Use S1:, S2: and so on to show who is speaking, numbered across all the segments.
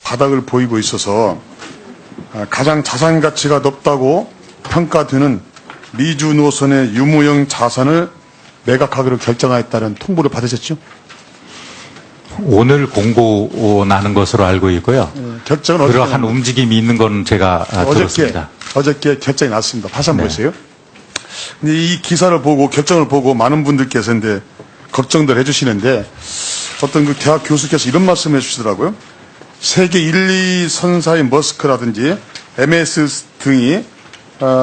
S1: 바닥을 보이고 있어서 가장 자산 가치가 높다고 평가되는 미주 노선의 유무형 자산을 매각하기로 결정하였다는 통보를 받으셨죠?
S2: 오늘 공고 나는 것으로 알고 있고요.
S1: 결정은 어떻게
S2: 그러한 움직임이 있는 건 제가 들었습니다.
S1: 어저께 결정이 났습니다. 다시 한번
S2: 네.
S1: 보세요. 근데 이 기사를 보고 결정을 보고 많은 분들께서 이제 걱정들 해주시는데 어떤 그 대학 교수께서 이런 말씀을 해주시더라고요. 세계 1, 2 선사의 머스크라든지 MS 등이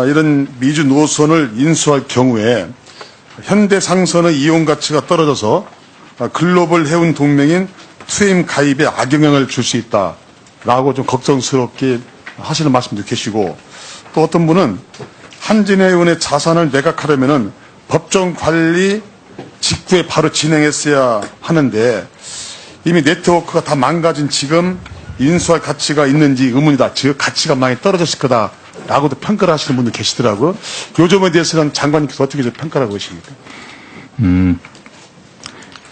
S1: 이런 미주 노선을 인수할 경우에 현대상선의 이용 가치가 떨어져서 글로벌 해운 동맹인 투엠 가입에 악영향을 줄 수 있다라고 좀 걱정스럽게 하시는 말씀도 계시고, 또 어떤 분은 한진해운의 자산을 매각하려면은 법정 관리 직후에 바로 진행했어야 하는데 이미 네트워크가 다 망가진 지금 인수할 가치가 있는지 의문이다. 즉 가치가 많이 떨어졌을 거다라고도 평가를 하시는 분들 계시더라고요. 요 점에 대해서는 장관님께서 어떻게 평가를 하고 계십니까?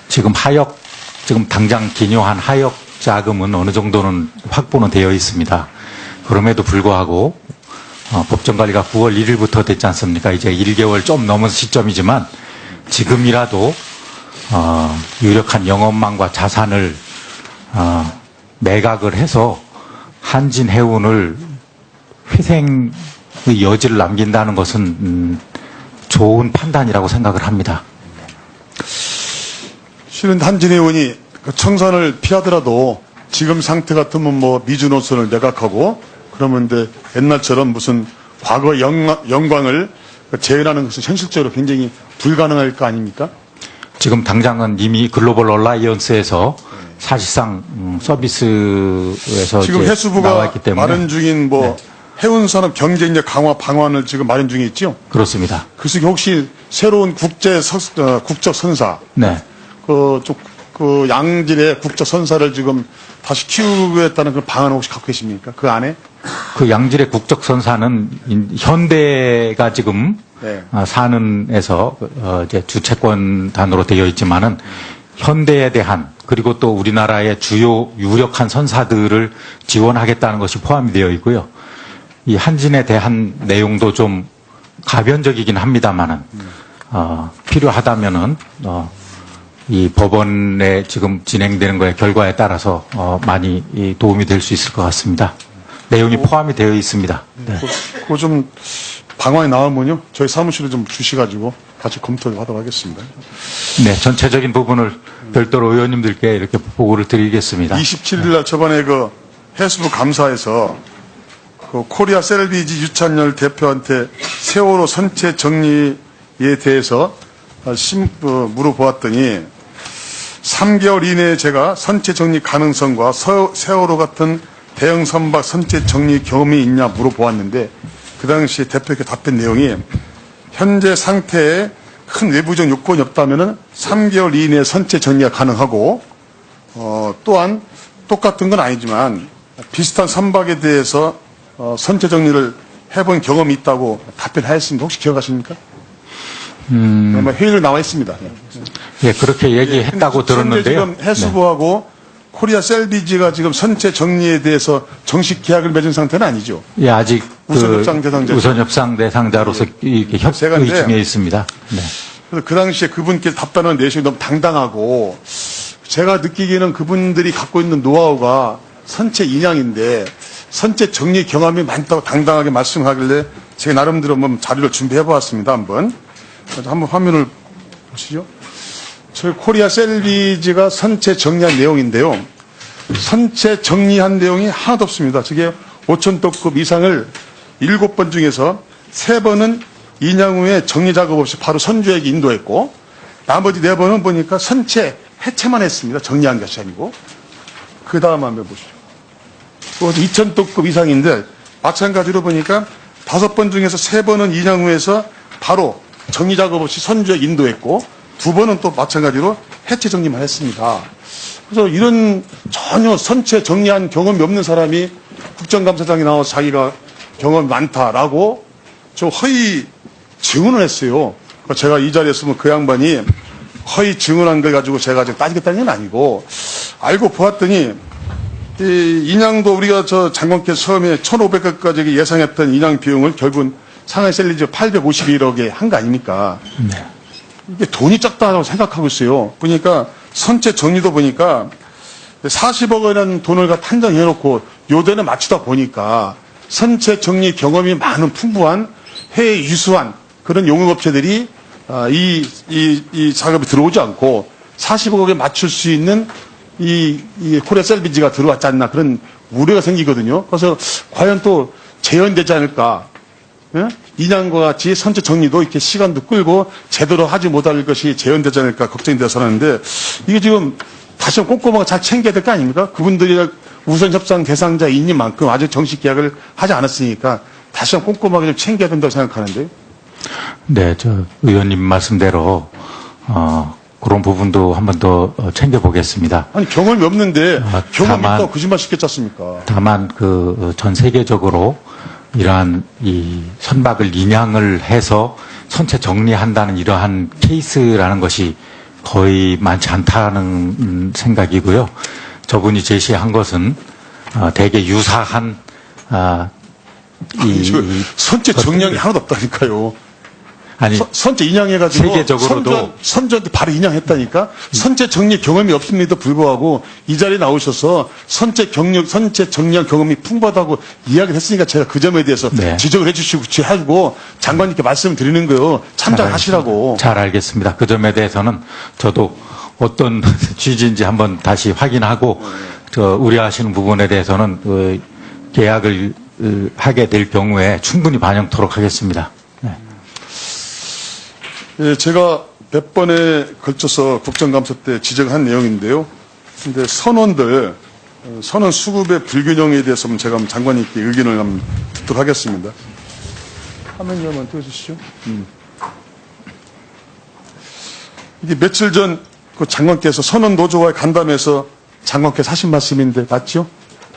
S2: 지금 당장 기묘한 하역 자금은 어느 정도는 확보는 되어 있습니다. 그럼에도 불구하고 법정 관리가 9월 1일부터 됐지 않습니까? 이제 1개월 좀 넘은 시점이지만 지금이라도 유력한 영업망과 자산을 매각을 해서 한진해운을 회생의 여지를 남긴다는 것은 좋은 판단이라고 생각을 합니다.
S1: 실은 한진해운이 그 청산을 피하더라도 지금 상태 같으면 뭐 미주 노선을 매각하고 그러면 이제 옛날처럼 무슨 과거 영광을 재현하는 것은 현실적으로 굉장히 불가능할 거 아닙니까?
S2: 지금 당장은 이미 글로벌 얼라이언스에서 사실상 서비스에서
S1: 지금
S2: 이제
S1: 해수부가
S2: 나와 있기 때문에
S1: 마련 중인 뭐 해운산업 경쟁력 강화 방안을 지금 마련 중에 있죠?
S2: 그렇습니다.
S1: 그 속에 혹시 새로운 국적 선사,
S2: 네.
S1: 그 양질의 국적 선사를 지금 다시 키우겠다는 그런 방안을 혹시 갖고 계십니까? 그 안에?
S2: 그 양질의 국적 선사는 현대가 지금
S1: 네.
S2: 산은에서 이제 주채권단으로 되어 있지만은 현대에 대한 그리고 또 우리나라의 주요 유력한 선사들을 지원하겠다는 것이 포함이 되어 있고요. 이 한진에 대한 내용도 좀 가변적이긴 합니다만은 필요하다면은 이 법원에 지금 진행되는 거의 결과에 따라서 많이 도움이 될 수 있을 것 같습니다. 내용이 포함이 되어 있습니다. 네.
S1: 그거 좀 방안이 나오면요 저희 사무실에 좀 주시가지고 같이 검토를 하도록 하겠습니다.
S2: 네, 전체적인 부분을 별도로 의원님들께 이렇게 보고를 드리겠습니다.
S1: 27일 날 저번에 그 해수부 감사에서 그 코리아 셀비지 유찬열 대표한테 세월호 선체 정리에 대해서 물어보았더니 3개월 이내에 제가 선체 정리 가능성과 세월호 같은 대형 선박 선체 정리 경험이 있냐 물어보았는데 그 당시 대표에게 답변 내용이 현재 상태에 큰 외부적 요건이 없다면은 3개월 이내에 선체 정리가 가능하고 또한 똑같은 건 아니지만 비슷한 선박에 대해서 선체 정리를 해본 경험이 있다고 답변하였습니다. 혹시 기억하십니까? 아마 회의를 나와 있습니다.
S2: 예, 그렇게 얘기했다고 들었는데요.
S1: 지금 해수부하고 코리아 셀비지가 지금 선체 정리에 대해서 정식 계약을 맺은 상태는 아니죠.
S2: 예, 아직
S1: 우선협상 대상자.
S2: 우선협상 대상자로서 협의 중에 있습니다. 네.
S1: 그래서 그 당시에 그분께 답변하는 내용이 너무 당당하고 제가 느끼기에는 그분들이 갖고 있는 노하우가 선체 인양인데 선체 정리 경험이 많다고 당당하게 말씀하길래 제가 나름대로 한번 자료를 준비해 보았습니다. 한번 화면을 보시죠. 저희 코리아 셀비지가 선체 정리한 내용인데요. 선체 정리한 내용이 하나도 없습니다. 저게 5,000톤급 이상을 7번 중에서 3번은 인양 후에 정리 작업 없이 바로 선주에게 인도했고 나머지 4번은 보니까 선체 해체만 했습니다. 정리한 것이 아니고. 그 다음 한번 보시죠. 2,000톤급 이상인데 마찬가지로 보니까 5번 중에서 3번은 인양 후에서 바로 정리 작업 없이 선주에게 인도했고 2번은 또 마찬가지로 해체 정리만 했습니다. 그래서 이런 전혀 선체 정리한 경험이 없는 사람이 국정감사장에 나와서 자기가 경험이 많다라고 저 허위 증언을 했어요. 제가 이 자리에 있으면 그 양반이 허위 증언한 걸 가지고 제가 지금 따지겠다는 건 아니고 알고 보았더니 이 인양도 우리가 저 장관께 처음에 1,500억까지 예상했던 인양 비용을 결국은 상하이 셀리지 851억에 한 거 아닙니까?
S2: 네.
S1: 이게 돈이 적다고 생각하고 있어요. 보니까 선체 정리도 보니까 40억 원이라는 돈을 판정해놓고 요대는 맞추다 보니까 선체 정리 경험이 많은 풍부한 해외 유수한 그런 용역업체들이 이 작업이 들어오지 않고 40억에 맞출 수 있는 이 코리아 셀비지가 들어왔지 않나 그런 우려가 생기거든요. 그래서 과연 또 재현되지 않을까. 예? 인양과 같이 선체 정리도 이렇게 시간도 끌고 제대로 하지 못할 것이 재현되지 않을까 걱정이 돼서 하는데 이게 지금 다시 한번 꼼꼼하게 잘 챙겨야 될 거 아닙니까? 그분들이 우선 협상 대상자인 만큼 아직 정식 계약을 하지 않았으니까 다시 한번 꼼꼼하게 좀 챙겨야 된다고 생각하는데요.
S2: 네, 저 의원님 말씀대로 그런 부분도 한 번 더 챙겨보겠습니다.
S1: 아니 경험이 없는데 경험이
S2: 다만-
S1: 있다고 거짓말 시켰지 않습니까?
S2: 다만 그 전 세계적으로 이러한 이 선박을 인양을 해서 선체 정리한다는 이러한 케이스라는 것이 거의 많지 않다는 생각이고요. 저분이 제시한 것은 대개 유사한
S1: 선체 정량이 하나도 없다니까요.
S2: 아니
S1: 선체 인양해가지고
S2: 세계적으로도
S1: 선조한테 바로 인양했다니까. 선체 정리 경험이 없음에도 불구하고 이 자리에 나오셔서 선체 정량 경험이 풍부하다고 이야기를 했으니까 제가 그 점에 대해서
S2: 네.
S1: 지적을 해주시고 하고 장관님께 말씀을 드리는 거예요. 참작하시라고.
S2: 잘 알겠습니다. 그 점에 대해서는 저도 어떤 취지인지 한번 다시 확인하고 우려하시는 부분에 대해서는 계약을 하게 될 경우에 충분히 반영토록 하겠습니다. 네.
S1: 예, 제가 몇 번에 걸쳐서 국정감사 때 지적한 내용인데요. 근데 선원 수급의 불균형에 대해서 제가 장관님께 의견을 한번 듣도록 하겠습니다. 화면 좀 띄워주시죠. 이게 며칠 전 그 장관께서 선원 노조와의 간담회에서 장관께서 하신 말씀인데 맞죠?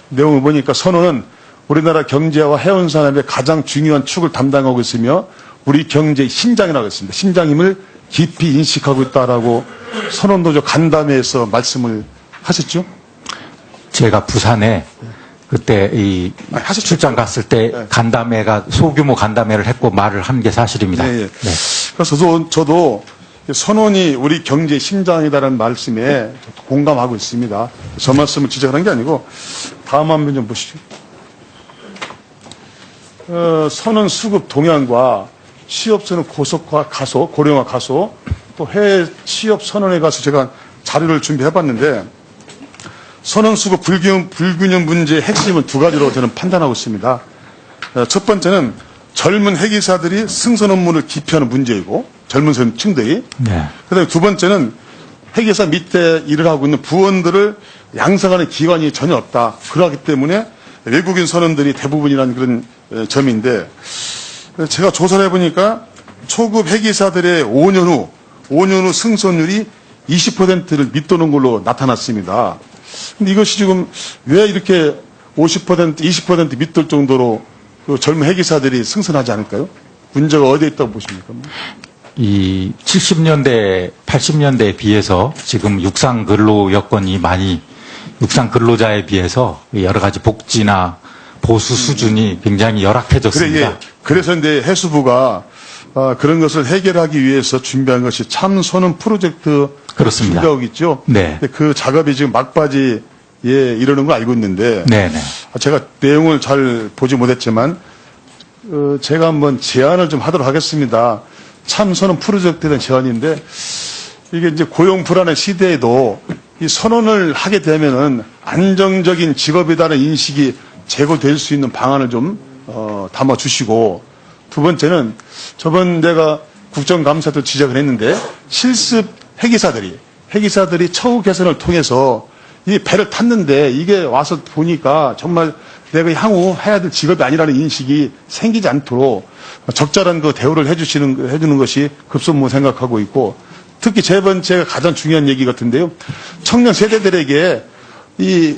S1: 내용을 보니까 선원은 우리나라 경제와 해운 산업의 가장 중요한 축을 담당하고 있으며 우리 경제의 심장이라고 했습니다. 심장임을 깊이 인식하고 있다라고 선원노조 간담회에서 말씀을 하셨죠?
S2: 제가 부산에 그때
S1: 하셨죠?
S2: 출장 갔을 때
S1: 네.
S2: 간담회가 소규모 간담회를 했고 말을 한 게 사실입니다.
S1: 네, 예.
S2: 네.
S1: 그래서 저도 선원이 우리 경제의 심장이다라는 말씀에 공감하고 있습니다. 저 말씀을 지적하는 게 아니고 다음 화면 좀 보시죠. 선원 수급 동향과 취업선언 고속화 가소, 고령화 가소, 또 해외 취업 선언에 가서 제가 자료를 준비해봤는데 선원 수급 불균형 문제의 핵심은 두 가지로 저는 판단하고 있습니다. 첫 번째는 젊은 회계사들이 승선 업무를 기피하는 문제이고 젊은 층들이.
S2: 네.
S1: 그다음에 두 번째는 회계사 밑에 일을 하고 있는 부원들을 양성하는 기관이 전혀 없다. 그러기 때문에 외국인 선원들이 대부분이라는 그런 점인데 제가 조사를 해보니까 초급 회계사들의 5년 후 승선율이 20%를 밑도는 걸로 나타났습니다. 근데 이것이 지금 왜 이렇게 50%, 20% 밑돌 정도로 그 젊은 회계사들이 승선하지 않을까요? 문제가 어디에 있다고 보십니까?
S2: 이 70년대, 80년대에 비해서 지금 육상 근로 여건이 많이 육상 근로자에 비해서 여러 가지 복지나 보수 수준이 굉장히 열악해졌습니다.
S1: 그래서 이제 해수부가 그런 것을 해결하기 위해서 준비한 것이 참선원 프로젝트
S2: 그렇습니다.
S1: 준비하고 있죠.
S2: 네.
S1: 근데 그 작업이 지금 막바지에 이르는 걸 알고 있는데
S2: 네네.
S1: 제가 내용을 잘 보지 못했지만 제가 한번 제안을 좀 하도록 하겠습니다. 참선원 프로젝트에 대한 제안인데 이게 이제 고용 불안의 시대에도 이 선언을 하게 되면은 안정적인 직업이다는 인식이 제고될 수 있는 방안을 좀 담아 주시고 두 번째는 저번 내가 국정감사도 지적을 했는데 실습 회계사들이 처우 개선을 통해서 이 배를 탔는데 이게 와서 보니까 정말 내가 향후 해야 될 직업이 아니라는 인식이 생기지 않도록 적절한 그 대우를 해주는 것이 급선무 생각하고 있고 특히 세 번째가 가장 중요한 얘기 같은데요. 청년 세대들에게 이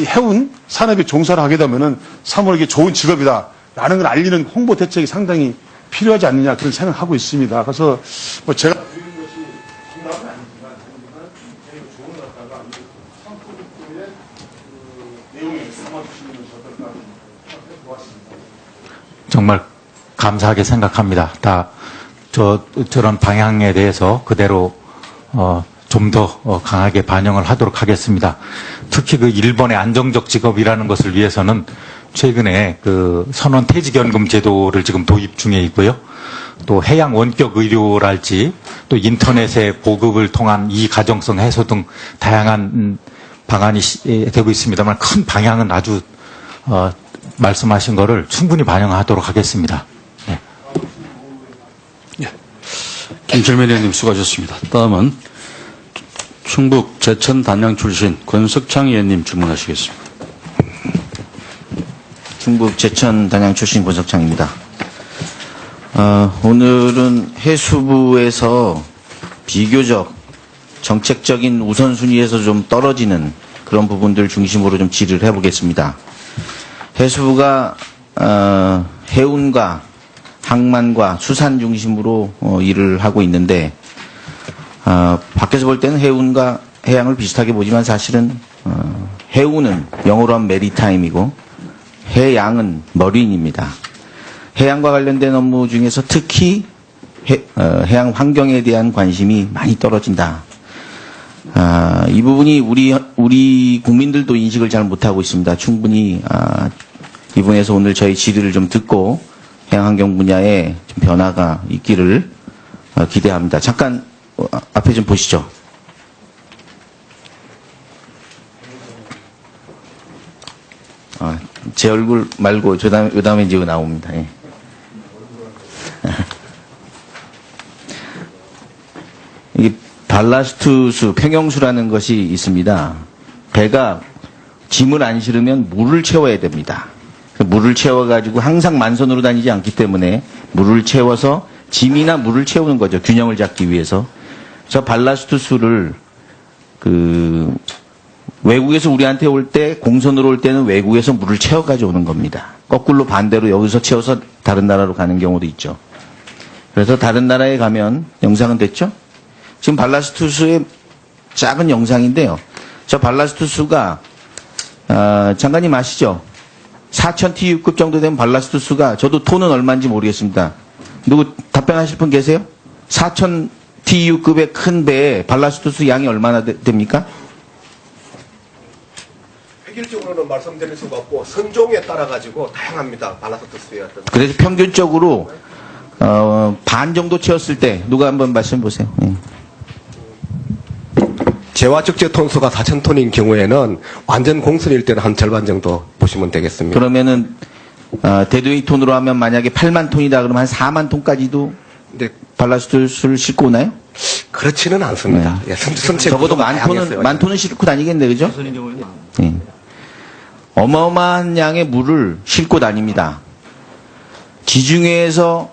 S1: 해운 산업에 종사를 하게 되면은 3월 이게 좋은 직업이다라는 걸 알리는 홍보 대책이 상당히 필요하지 않느냐 그런 생각하고 있습니다. 그래서 뭐 제가 드리는 것이 정답은 아니지만 좋은 것 같다가
S2: 정말 감사하게 생각합니다. 저런 방향에 대해서 그대로 좀 더 강하게 반영을 하도록 하겠습니다. 특히 그 일본의 안정적 직업이라는 것을 위해서는 최근에 그 선원 퇴직연금 제도를 지금 도입 중에 있고요. 또 해양 원격 의료랄지 또 인터넷의 보급을 통한 이가정성 해소 등 다양한 방안이 되고 있습니다만 큰 방향은 아주 말씀하신 거를 충분히 반영하도록 하겠습니다. 네.
S3: 김철민 의원님 수고하셨습니다. 다음은 충북 제천 단양 출신 권석창 의원님 질문하시겠습니다.
S4: 충북 제천 단양 출신 권석창입니다. 오늘은 해수부에서 비교적 정책적인 우선순위에서 좀 떨어지는 그런 부분들 중심으로 좀 질의를 해보겠습니다. 해수부가 해운과 항만과 수산 중심으로 일을 하고 있는데 밖에서 볼 때는 해운과 해양을 비슷하게 보지만 사실은 해운은 영어로 하면 메리타임이고 해양은 머린입니다. 해양과 관련된 업무 중에서 특히 해양 환경에 대한 관심이 많이 떨어진다. 이 부분이 우리 국민들도 인식을 잘 못하고 있습니다. 충분히 이 부분에서 오늘 저희 질의를 좀 듣고 해양 환경 분야에 좀 변화가 있기를 기대합니다. 잠깐 앞에 좀 보시죠. 제 얼굴 말고 요 다음에 이제 나옵니다. 예. 이게 발라스트수, 평형수라는 것이 있습니다. 배가 짐을 안 실으면 물을 채워야 됩니다. 물을 채워가지고 항상 만선으로 다니지 않기 때문에 물을 채워서 짐이나 물을 채우는 거죠. 균형을 잡기 위해서. 저 발라스트수를 외국에서 우리한테 올 때, 공선으로 올 때는 외국에서 물을 채워가지고 오는 겁니다. 거꾸로 반대로 여기서 채워서 다른 나라로 가는 경우도 있죠. 그래서 다른 나라에 가면 영상은 됐죠? 지금 발라스트수의 작은 영상인데요. 저 발라스트수가 장관님 아시죠? 4000TU급 정도 되면 발라스트수가 저도 톤은 얼마인지 모르겠습니다. 누구 답변하실 분 계세요? 4000TU급의 큰 배에 발라스트수 양이 얼마나 됩니까?
S5: 획일적으로는 말씀드릴 수가 없고 선종에 따라 가지고 다양합니다. 발라스트수의 어떤.
S4: 그래서 평균적으로 반 정도 채웠을 때 누가 한번 말씀해 보세요. 예.
S5: 재화적재 톤수가 4,000톤인 경우에는 완전 공선일 때는 한 절반 정도 보시면 되겠습니다.
S4: 그러면은 데드웨이 톤으로 하면 만약에 8만 톤이다 그러면 한 4만 톤까지도
S5: 근데
S4: 발라스트를 싣고 오나요?
S5: 그렇지는 않습니다. 예, 선체
S4: 적어도
S5: 구조가
S4: 만
S5: 다양했어요.
S4: 톤은 싣고 다니겠네, 그죠? 예. 어마어마한 양의 물을 싣고 다닙니다. 지중해에서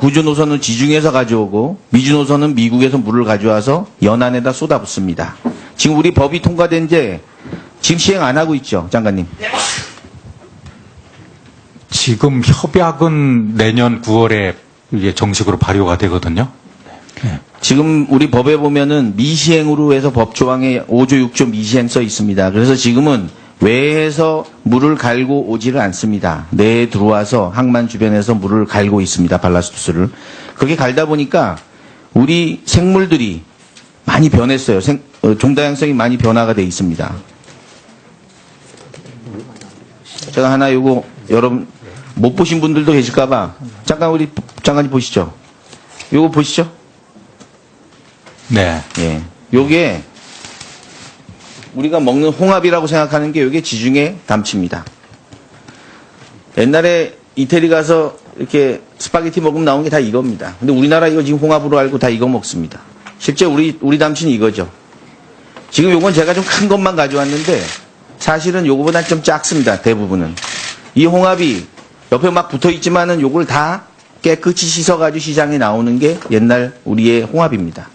S4: 구조 노선은 지중해에서 가져오고 미주 노선은 미국에서 물을 가져와서 연안에다 쏟아붓습니다. 지금 우리 법이 통과된 지 지금 시행 안 하고 있죠, 장관님?
S2: 지금 협약은 내년 9월에 이게 정식으로 발효가 되거든요.
S4: 지금 우리 법에 보면은 미시행으로 해서 법조항에 5조 6조 미시행 써 있습니다. 그래서 지금은 외에서 물을 갈고 오지를 않습니다. 내에 들어와서 항만 주변에서 물을 갈고 있습니다. 발라스트수를. 그렇게 갈다 보니까 우리 생물들이 많이 변했어요. 종다양성이 많이 변화가 돼 있습니다. 제가 하나 요거 여러분 못 보신 분들도 계실까봐 잠깐 우리 장관님 보시죠. 요거 보시죠.
S2: 네.
S4: 예. 요게 우리가 먹는 홍합이라고 생각하는 게 요게 지중해 담치입니다. 옛날에 이태리 가서 이렇게 스파게티 먹으면 나온 게 다 이겁니다. 근데 우리나라 이거 지금 홍합으로 알고 다 이거 먹습니다. 실제 우리 담치는 이거죠. 지금 요건 제가 좀 큰 것만 가져왔는데 사실은 요거보다 좀 작습니다. 대부분은. 이 홍합이 옆에 막 붙어 있지만은 요걸 다 깨끗이 씻어가지고 시장에 나오는 게 옛날 우리의 홍합입니다.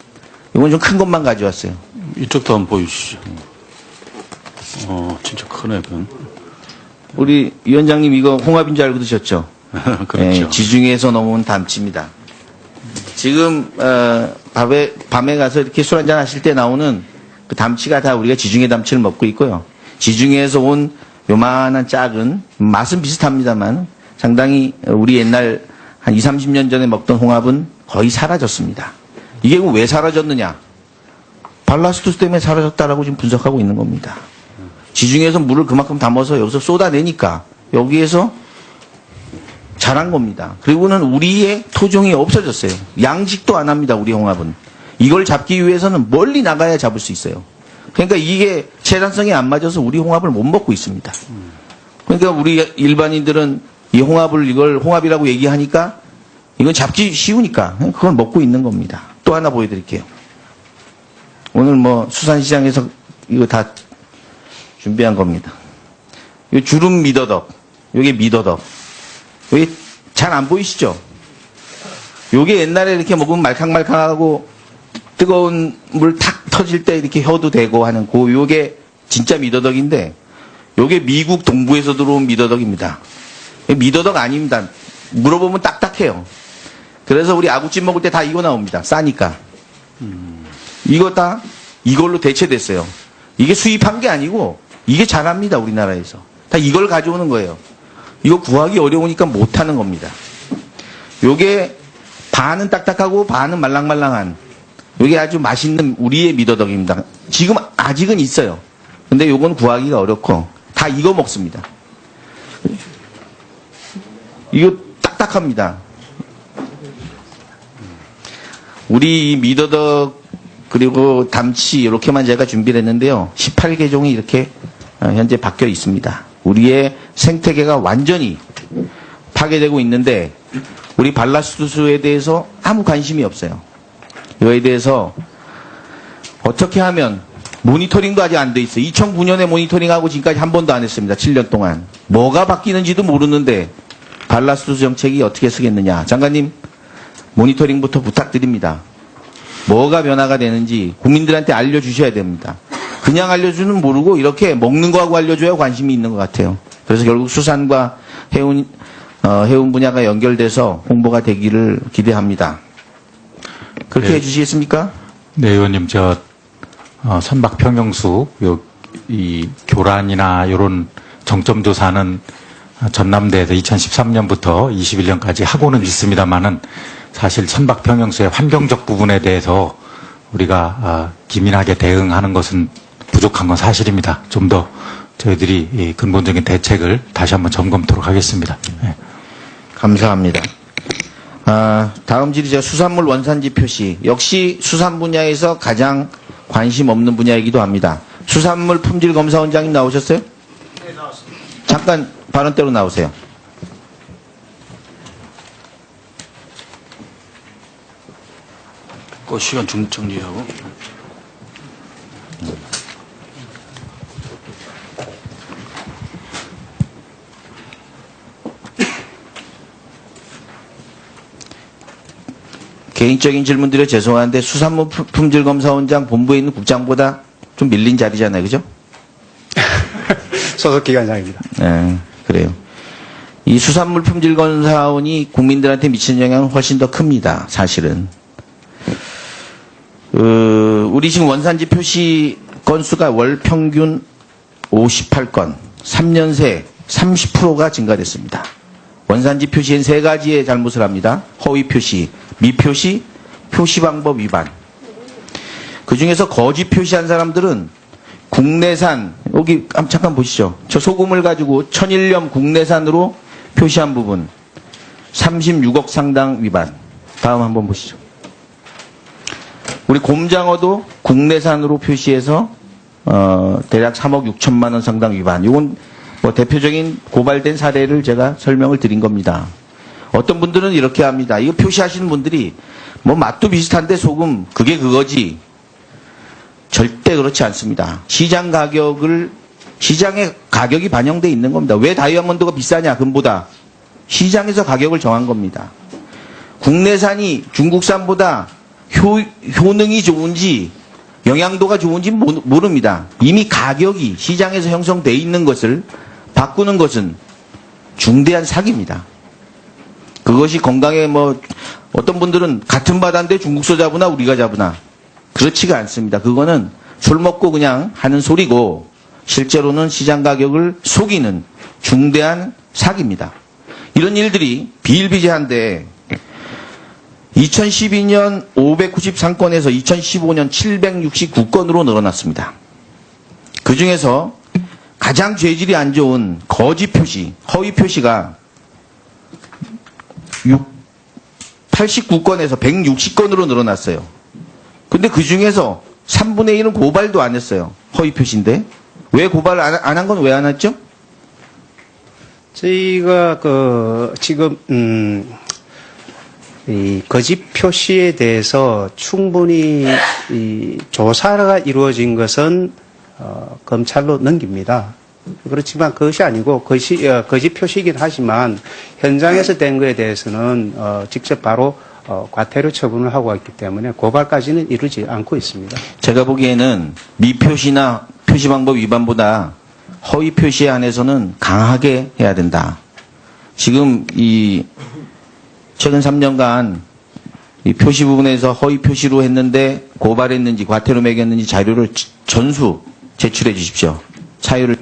S4: 이건 좀 큰 것만 가져왔어요.
S3: 이쪽도 한번 보여주시죠. 진짜 크네, 그건.
S4: 우리 위원장님 이거 홍합인 줄 알고 드셨죠?
S3: 그렇죠.
S4: 예, 지중해에서 넘어온 담치입니다. 지금 밤에 가서 이렇게 술 한잔 하실 때 나오는 그 담치가 다 우리가 지중해 담치를 먹고 있고요. 지중해에서 온 요만한 작은, 맛은 비슷합니다만 상당히 우리 옛날 한 20, 30년 전에 먹던 홍합은 거의 사라졌습니다. 이게 왜 사라졌느냐? 발라스투스 때문에 사라졌다라고 지금 분석하고 있는 겁니다. 지중해에서 물을 그만큼 담아서 여기서 쏟아내니까 여기에서 자란 겁니다. 그리고는 우리의 토종이 없어졌어요. 양식도 안 합니다. 우리 홍합은. 이걸 잡기 위해서는 멀리 나가야 잡을 수 있어요. 그러니까 이게 생산성이 안 맞아서 우리 홍합을 못 먹고 있습니다. 그러니까 우리 일반인들은 이 홍합을 이걸 홍합이라고 얘기하니까 이건 잡기 쉬우니까 그걸 먹고 있는 겁니다. 또 하나 보여드릴게요. 오늘 뭐 수산시장에서 이거 다 준비한 겁니다. 이 주름 미더덕, 요게 미더덕. 요게 잘 안 보이시죠? 요게 옛날에 이렇게 먹으면 말캉말캉하고 뜨거운 물 탁 터질 때 이렇게 혀도 대고 하는 요게 진짜 미더덕인데 요게 미국 동부에서 들어온 미더덕입니다. 미더덕 아닙니다. 물어보면 딱딱해요. 그래서 우리 아구찜 먹을 때 다 이거 나옵니다. 싸니까. 이거 다 이걸로 대체됐어요. 이게 수입한 게 아니고 이게 잘합니다. 우리나라에서. 다 이걸 가져오는 거예요. 이거 구하기 어려우니까 못하는 겁니다. 요게 반은 딱딱하고 반은 말랑말랑한 요게 아주 맛있는 우리의 미더덕입니다. 지금 아직은 있어요. 근데 요건 구하기가 어렵고 다 이거 먹습니다. 이거 딱딱합니다. 우리 이 미더덕 그리고 담치 이렇게만 제가 준비를 했는데요. 18개 종이 이렇게 현재 바뀌어 있습니다. 우리의 생태계가 완전히 파괴되고 있는데 우리 발라스투스에 대해서 아무 관심이 없어요. 이거에 대해서 어떻게 하면 모니터링도 아직 안 돼 있어요. 2009년에 모니터링하고 지금까지 한 번도 안 했습니다. 7년 동안. 뭐가 바뀌는지도 모르는데 발라스투스 정책이 어떻게 쓰겠느냐. 장관님 모니터링부터 부탁드립니다. 뭐가 변화가 되는지 국민들한테 알려주셔야 됩니다. 그냥 알려주는 모르고 이렇게 먹는 거하고 알려줘야 관심이 있는 것 같아요. 그래서 결국 수산과 해운 분야가 연결돼서 홍보가 되기를 기대합니다. 그렇게
S2: 네.
S4: 해주시겠습니까?
S2: 네, 의원님, 선박 평형수, 이 교란이나 이런 정점 조사는 전남대에서 2013년부터 21년까지 하고는 있습니다만은 사실 선박 평형수의 환경적 부분에 대해서 우리가 기민하게 대응하는 것은 부족한 건 사실입니다. 좀 더 저희들이 이 근본적인 대책을 다시 한번 점검토록 하겠습니다. 네.
S4: 감사합니다. 다음 질의자 수산물 원산지 표시. 역시 수산 분야에서 가장 관심 없는 분야이기도 합니다. 수산물 품질 검사원장님 나오셨어요? 네, 나왔습니다. 잠깐 발언대로 나오세요.
S3: 그 시간 정리하고.
S4: 개인적인 질문드려 죄송한데 수산물 품질검사원장 본부에 있는 국장보다 좀 밀린 자리잖아요. 그죠?
S6: 소속기관장입니다.
S4: 네, 그래요. 이 수산물 품질검사원이 국민들한테 미치는 영향은 훨씬 더 큽니다. 사실은. 우리 지금 원산지 표시 건수가 월 평균 58건, 3년 새 30%가 증가됐습니다. 원산지 표시엔 세 가지의 잘못을 합니다. 허위 표시, 미표시, 표시 방법 위반. 그 중에서 거짓 표시한 사람들은 국내산, 여기 잠깐 보시죠. 저 소금을 가지고 천일염 국내산으로 표시한 부분 36억 상당 위반. 다음 한번 보시죠. 우리 곰장어도 국내산으로 표시해서 대략 3억 6천만 원 상당 위반. 이건 뭐 대표적인 고발된 사례를 제가 설명을 드린 겁니다. 어떤 분들은 이렇게 합니다. 이거 표시하시는 분들이 뭐 맛도 비슷한데 소금 그게 그거지. 절대 그렇지 않습니다. 시장에 가격이 반영돼 있는 겁니다. 왜 다이아몬드가 비싸냐 금보다 시장에서 가격을 정한 겁니다. 국내산이 중국산보다 효능이 좋은지 영양도가 좋은지 모릅니다. 이미 가격이 시장에서 형성돼 있는 것을 바꾸는 것은 중대한 사기입니다. 그것이 건강에 어떤 분들은 같은 바다인데 중국서 잡으나 우리가 잡으나 그렇지가 않습니다. 그거는 술 먹고 그냥 하는 소리고 실제로는 시장 가격을 속이는 중대한 사기입니다. 이런 일들이 비일비재한데 2012년 593건에서 2015년 769건으로 늘어났습니다. 그 중에서 가장 죄질이 안 좋은 거짓 표시, 허위 표시가 89건에서 160건으로 늘어났어요. 근데 그 중에서 3분의 1은 고발도 안 했어요. 허위 표시인데. 왜 고발 안 한 건 왜 안 했죠?
S6: 저희가 지금 이 거짓 표시에 대해서 충분히 이 조사가 이루어진 것은 검찰로 넘깁니다. 그렇지만 그것이 아니고 거짓 표시이긴 하지만 현장에서 된 것에 대해서는 직접 바로 과태료 처분을 하고 있기 때문에 고발까지는 이루지 않고 있습니다.
S4: 제가 보기에는 미표시나 표시 방법 위반보다 허위 표시에 한해서는 강하게 해야 된다. 지금 이 최근 3년간 이 표시 부분에서 허위 표시로 했는데 고발했는지 과태료 매겼는지 자료를 전수 제출해 주십시오. 사유를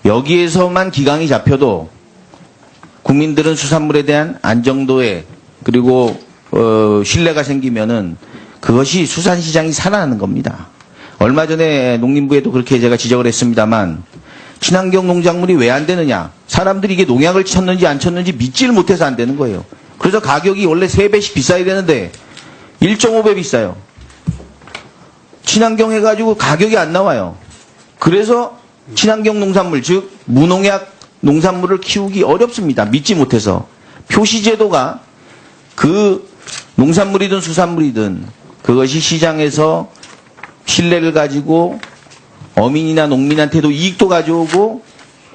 S4: 여기에서만 기강이 잡혀도 국민들은 수산물에 대한 안정도에 그리고 신뢰가 생기면은 그것이 수산시장이 살아나는 겁니다. 얼마 전에 농림부에도 그렇게 제가 지적을 했습니다만 친환경 농작물이 왜 안 되느냐. 사람들이 이게 농약을 쳤는지 안 쳤는지 믿지를 못해서 안 되는 거예요. 그래서 가격이 원래 3배씩 비싸야 되는데 1.5배 비싸요. 친환경 해가지고 가격이 안 나와요. 그래서 친환경 농산물, 즉 무농약 농산물을 키우기 어렵습니다. 믿지 못해서. 표시제도가 그 농산물이든 수산물이든 그것이 시장에서 신뢰를 가지고 어민이나 농민한테도 이익도 가져오고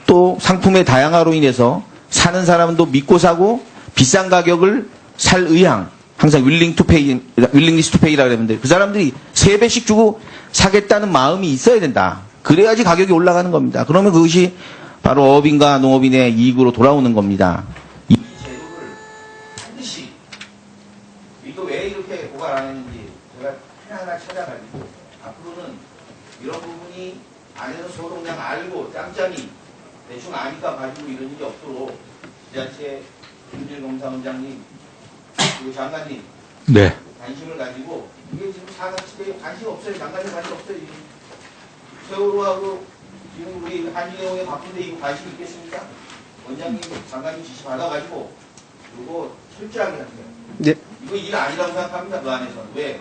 S4: 또 상품의 다양화로 인해서 사는 사람도 믿고 사고 비싼 가격을 살 의향, 항상 윌링리스 투 페이라고 그러는데 그 사람들이 3배씩 주고 사겠다는 마음이 있어야 된다. 그래야지 가격이 올라가는 겁니다. 그러면 그것이 바로 어업인과 농업인의 이익으로 돌아오는 겁니다. 이 제도를 반드시 이거 왜 이렇게 고발 안 했는지 제가 하나하나 찾아가지고 앞으로는 이런 부분이 안에서 서로 그냥 알고 짬짬이 대충 아니까 가지고 이런 일이 없도록 지자체 김준검사원장님 그리고 장관님
S2: 네.
S4: 관심을 가지고 이게 지금 사각지대에 관심 없어요. 장관님 관심 없어요. 세월호하고 지금 우리 한진해운에 바쁜데 이거 관심 있겠습니까? 원장님, 장관님 지시 받아가지고 이거 철저하게 하세요.
S6: 네.
S4: 이거 일 아니라고 생각합니다. 그 안에서는. 왜?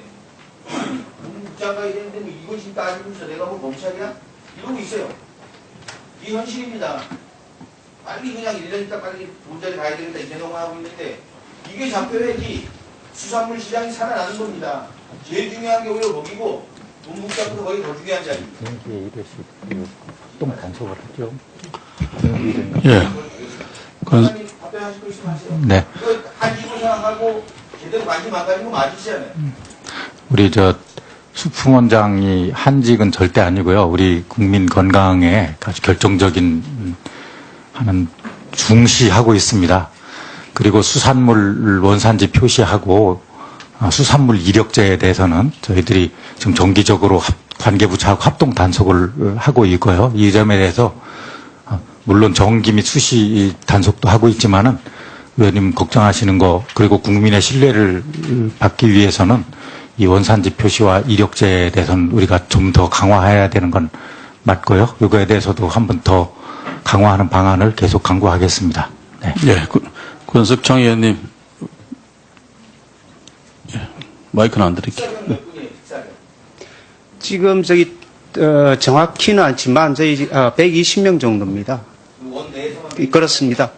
S4: 국장가 이랬는데 뭐 이거 지금 따지고 있어. 내가 뭐 검찰이야? 이러고 있어요. 이게 현실입니다. 빨리 그냥 이러니까 빨리 본자리 가야 되겠다 이 생각만 하고 있는데 이게 잡혀야지 수산물 시장이 살아나는 겁니다. 제일 중요한 게 오히려 먹이고 동북자보다 거의 더 중요한 자리.
S2: 똥 단속을 하죠.
S3: 예.
S4: 원장님 답변하실 거 있으면 하세요.
S2: 네.
S4: 이거 한지고 생각하고 제대로 관심 안 가지고 맞으시잖아요.
S2: 우리 수풍원장이 한직은 절대 아니고요. 우리 국민 건강에 아주 결정적인 하는 중시하고 있습니다. 그리고 수산물 원산지 표시하고 수산물 이력제에 대해서는 저희들이 지금 정기적으로 관계부처하고 합동 단속을 하고 있고요. 이 점에 대해서 물론 정기 및 수시 단속도 하고 있지만은 의원님 걱정하시는 거 그리고 국민의 신뢰를 받기 위해서는 이 원산지 표시와 이력제에 대해서는 우리가 좀 더 강화해야 되는 건 맞고요. 이거에 대해서도 한 번 더 강화하는 방안을 계속 강구하겠습니다. 네.
S3: 예. 권석창 의원님. 예. 마이크는 안 드릴게요.
S6: 지금 정확히는 않지만 저희 120명 정도입니다. 그렇습니다.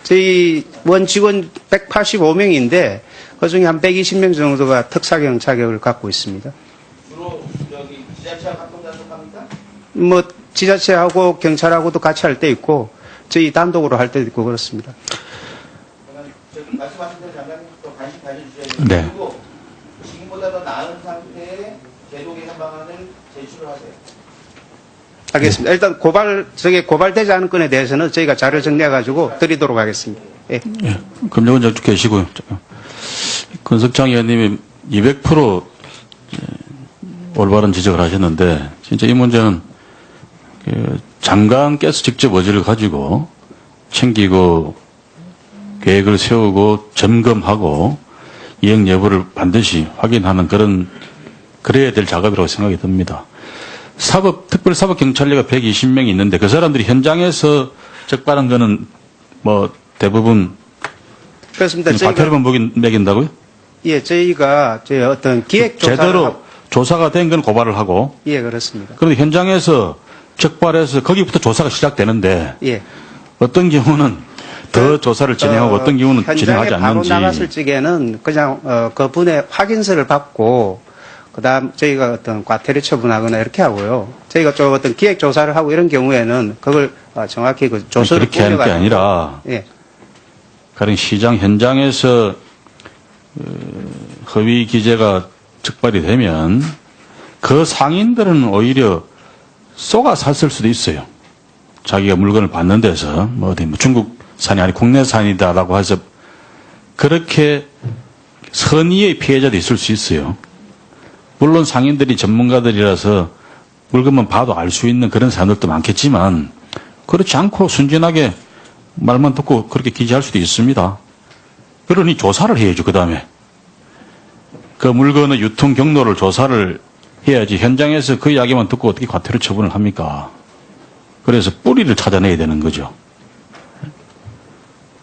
S6: 저희 원 직원 185명인데 그중에 한 120명 정도가 특사경 자격을 갖고 있습니다.
S4: 주로 여기 지자체와 합동 단속합니까?
S6: 뭐 지자체하고 경찰하고도 같이 할 때 있고 저희 단독으로 할 때도 있고 그렇습니다.
S4: 그러면 저기 말씀하신 대로 장관님 또 관심 가져주셔야 돼요.
S2: 네.
S4: 그리고 지금보다 더 나은 상태의 제도 개선 방안을 제출을 하세요.
S6: 알겠습니다. 일단 고발되지 않은 건에 대해서는 저희가 자료 정리해가지고 드리도록 하겠습니다. 예.
S3: 예. 금정원 쪽 계시고요. 권석창 의원님이 200% 올바른 지적을 하셨는데 진짜 이 문제는 장관께서 직접 의지를 가지고 챙기고 계획을 세우고 점검하고 이행 여부를 반드시 확인하는 그래야 될 작업이라고 생각이 듭니다. 특별사법경찰대가 120명이 있는데 그 사람들이 현장에서 적발한 거는 뭐 대부분
S6: 그렇습니다.
S3: 과태료만 매긴다고요?
S6: 예, 저희가 저희 어떤 기획 조사를
S3: 제대로 조사가 된 건 고발을 하고
S6: 예, 그렇습니다.
S3: 그런데 현장에서 적발해서 거기부터 조사가 시작되는데
S6: 예.
S3: 어떤 경우는 더 조사를 진행하고 어떤 경우는 진행하지
S6: 현장에 바로
S3: 않는지
S6: 나갔을 적에는 그냥 그분의 확인서를 받고 그다음 저희가 어떤 과태료 처분하거나 이렇게 하고요. 저희가 좀 어떤 기획 조사를 하고 이런 경우에는 그걸 정확히 그 조서를
S3: 그렇게 하는 게
S6: 뿌려가지고
S3: 아니라
S6: 예.
S3: 가령 시장 현장에서 허위 기재가 적발이 되면 그 상인들은 오히려 쏘가 샀을 수도 있어요. 자기가 물건을 받는 데서 뭐 어디 뭐 중국산이 아니 국내산이다라고 해서 그렇게 선의의 피해자도 있을 수 있어요. 물론 상인들이 전문가들이라서 물건만 봐도 알 수 있는 그런 사람들도 많겠지만 그렇지 않고 순진하게 말만 듣고 그렇게 기재할 수도 있습니다. 그러니 조사를 해야죠. 그 다음에 그 물건의 유통 경로를 조사를 해야지 현장에서 그 이야기만 듣고 어떻게 과태료 처분을 합니까? 그래서 뿌리를 찾아내야 되는 거죠.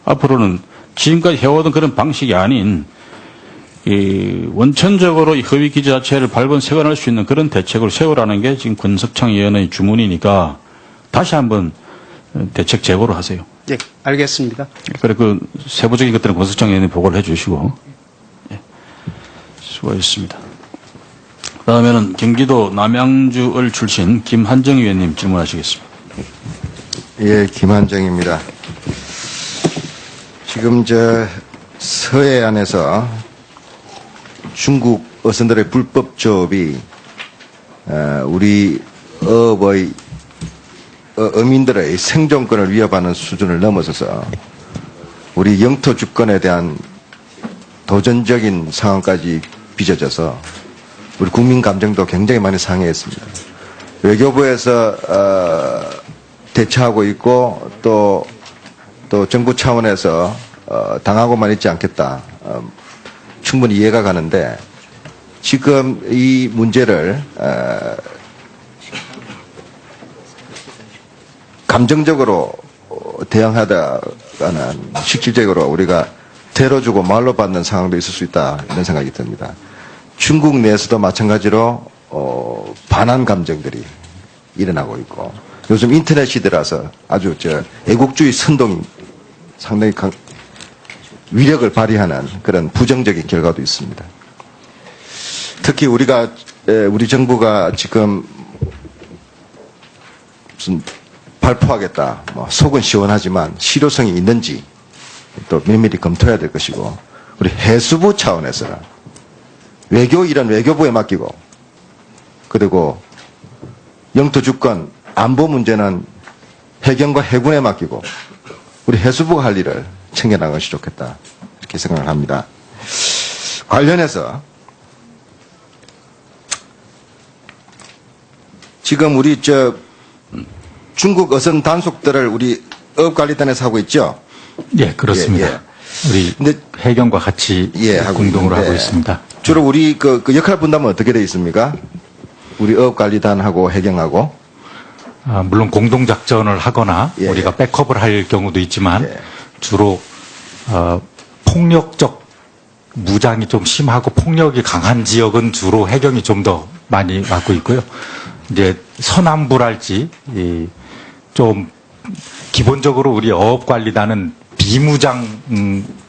S3: 앞으로는 지금까지 해오던 그런 방식이 아닌 원천적으로 이 허위 기재 자체를 발본색원할 수 있는 그런 대책을 세우라는 게 지금 권석창 의원의 주문이니까 다시 한번 대책 제고를 하세요.
S6: 예, 알겠습니다.
S3: 그리고 그 세부적인 것들은 권석창 의원이 보고를 해주시고 예, 수고하셨습니다. 다음에는 경기도 남양주을 출신 김한정 의원님 질문하시겠습니다.
S7: 예, 김한정입니다. 지금 서해안에서 중국 어선들의 불법 조업이 우리 어민들의 생존권을 위협하는 수준을 넘어서서 우리 영토 주권에 대한 도전적인 상황까지 빚어져서 우리 국민 감정도 굉장히 많이 상해했습니다. 외교부에서 대처하고 있고 또 정부 차원에서 당하고만 있지 않겠다. 충분히 이해가 가는데 지금 이 문제를 감정적으로 대응하다가는 실질적으로 우리가 대로 주고 말로 받는 상황도 있을 수 있다 이런 생각이 듭니다. 중국 내에서도 마찬가지로 반한 감정들이 일어나고 있고 요즘 인터넷 시대라서 아주 애국주의 선동이 상당히 위력을 발휘하는 그런 부정적인 결과도 있습니다. 특히 우리 정부가 지금 무슨 발포하겠다, 속은 시원하지만 실효성이 있는지 또 면밀히 검토해야 될 것이고 우리 해수부 차원에서 이런 외교부에 맡기고 그리고 영토 주권 안보 문제는 해경과 해군에 맡기고 우리 해수부가 할 일을 챙겨나가는 것이 좋겠다 이렇게 생각을 합니다. 관련해서 지금 우리 중국 어선 단속들을 우리 어업관리단에서 하고 있죠?
S2: 예, 그렇습니다.
S7: 예, 예.
S2: 우리
S7: 근데-
S2: 해경과 같이
S7: 하고
S2: 공동으로
S7: 있는데
S2: 하고 있습니다.
S7: 주로 우리 그 역할 분담은 어떻게 되어 있습니까? 우리 어업관리단하고 해경하고
S2: 물론 공동작전을 하거나
S7: 예,
S2: 우리가
S7: 예.
S2: 백업을 할 경우도 있지만
S7: 예.
S2: 주로 폭력적 무장이 좀 심하고 폭력이 강한 지역은 주로 해경이 좀 더 많이 맡고 있고요. 이제 서남부랄지 좀 기본적으로 우리 어업관리단은 비무장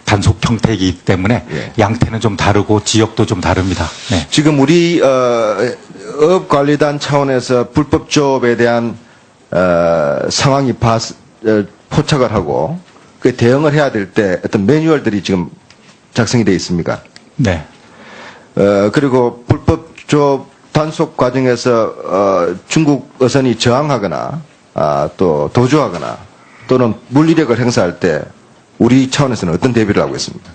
S2: 단속 형태이기 때문에
S7: 예.
S2: 양태는 좀 다르고 지역도 좀 다릅니다. 네.
S7: 지금 우리 어업관리단 차원에서 불법 조업에 대한 상황이 포착을 하고 그 대응을 해야 될 때 어떤 매뉴얼들이 지금 작성이 되어 있습니까?
S2: 네.
S7: 그리고 불법 조업 단속 과정에서 중국 어선이 저항하거나 또 도주하거나 또는 물리력을 행사할 때 우리 차원에서는 어떤 대비를 하고 있습니다.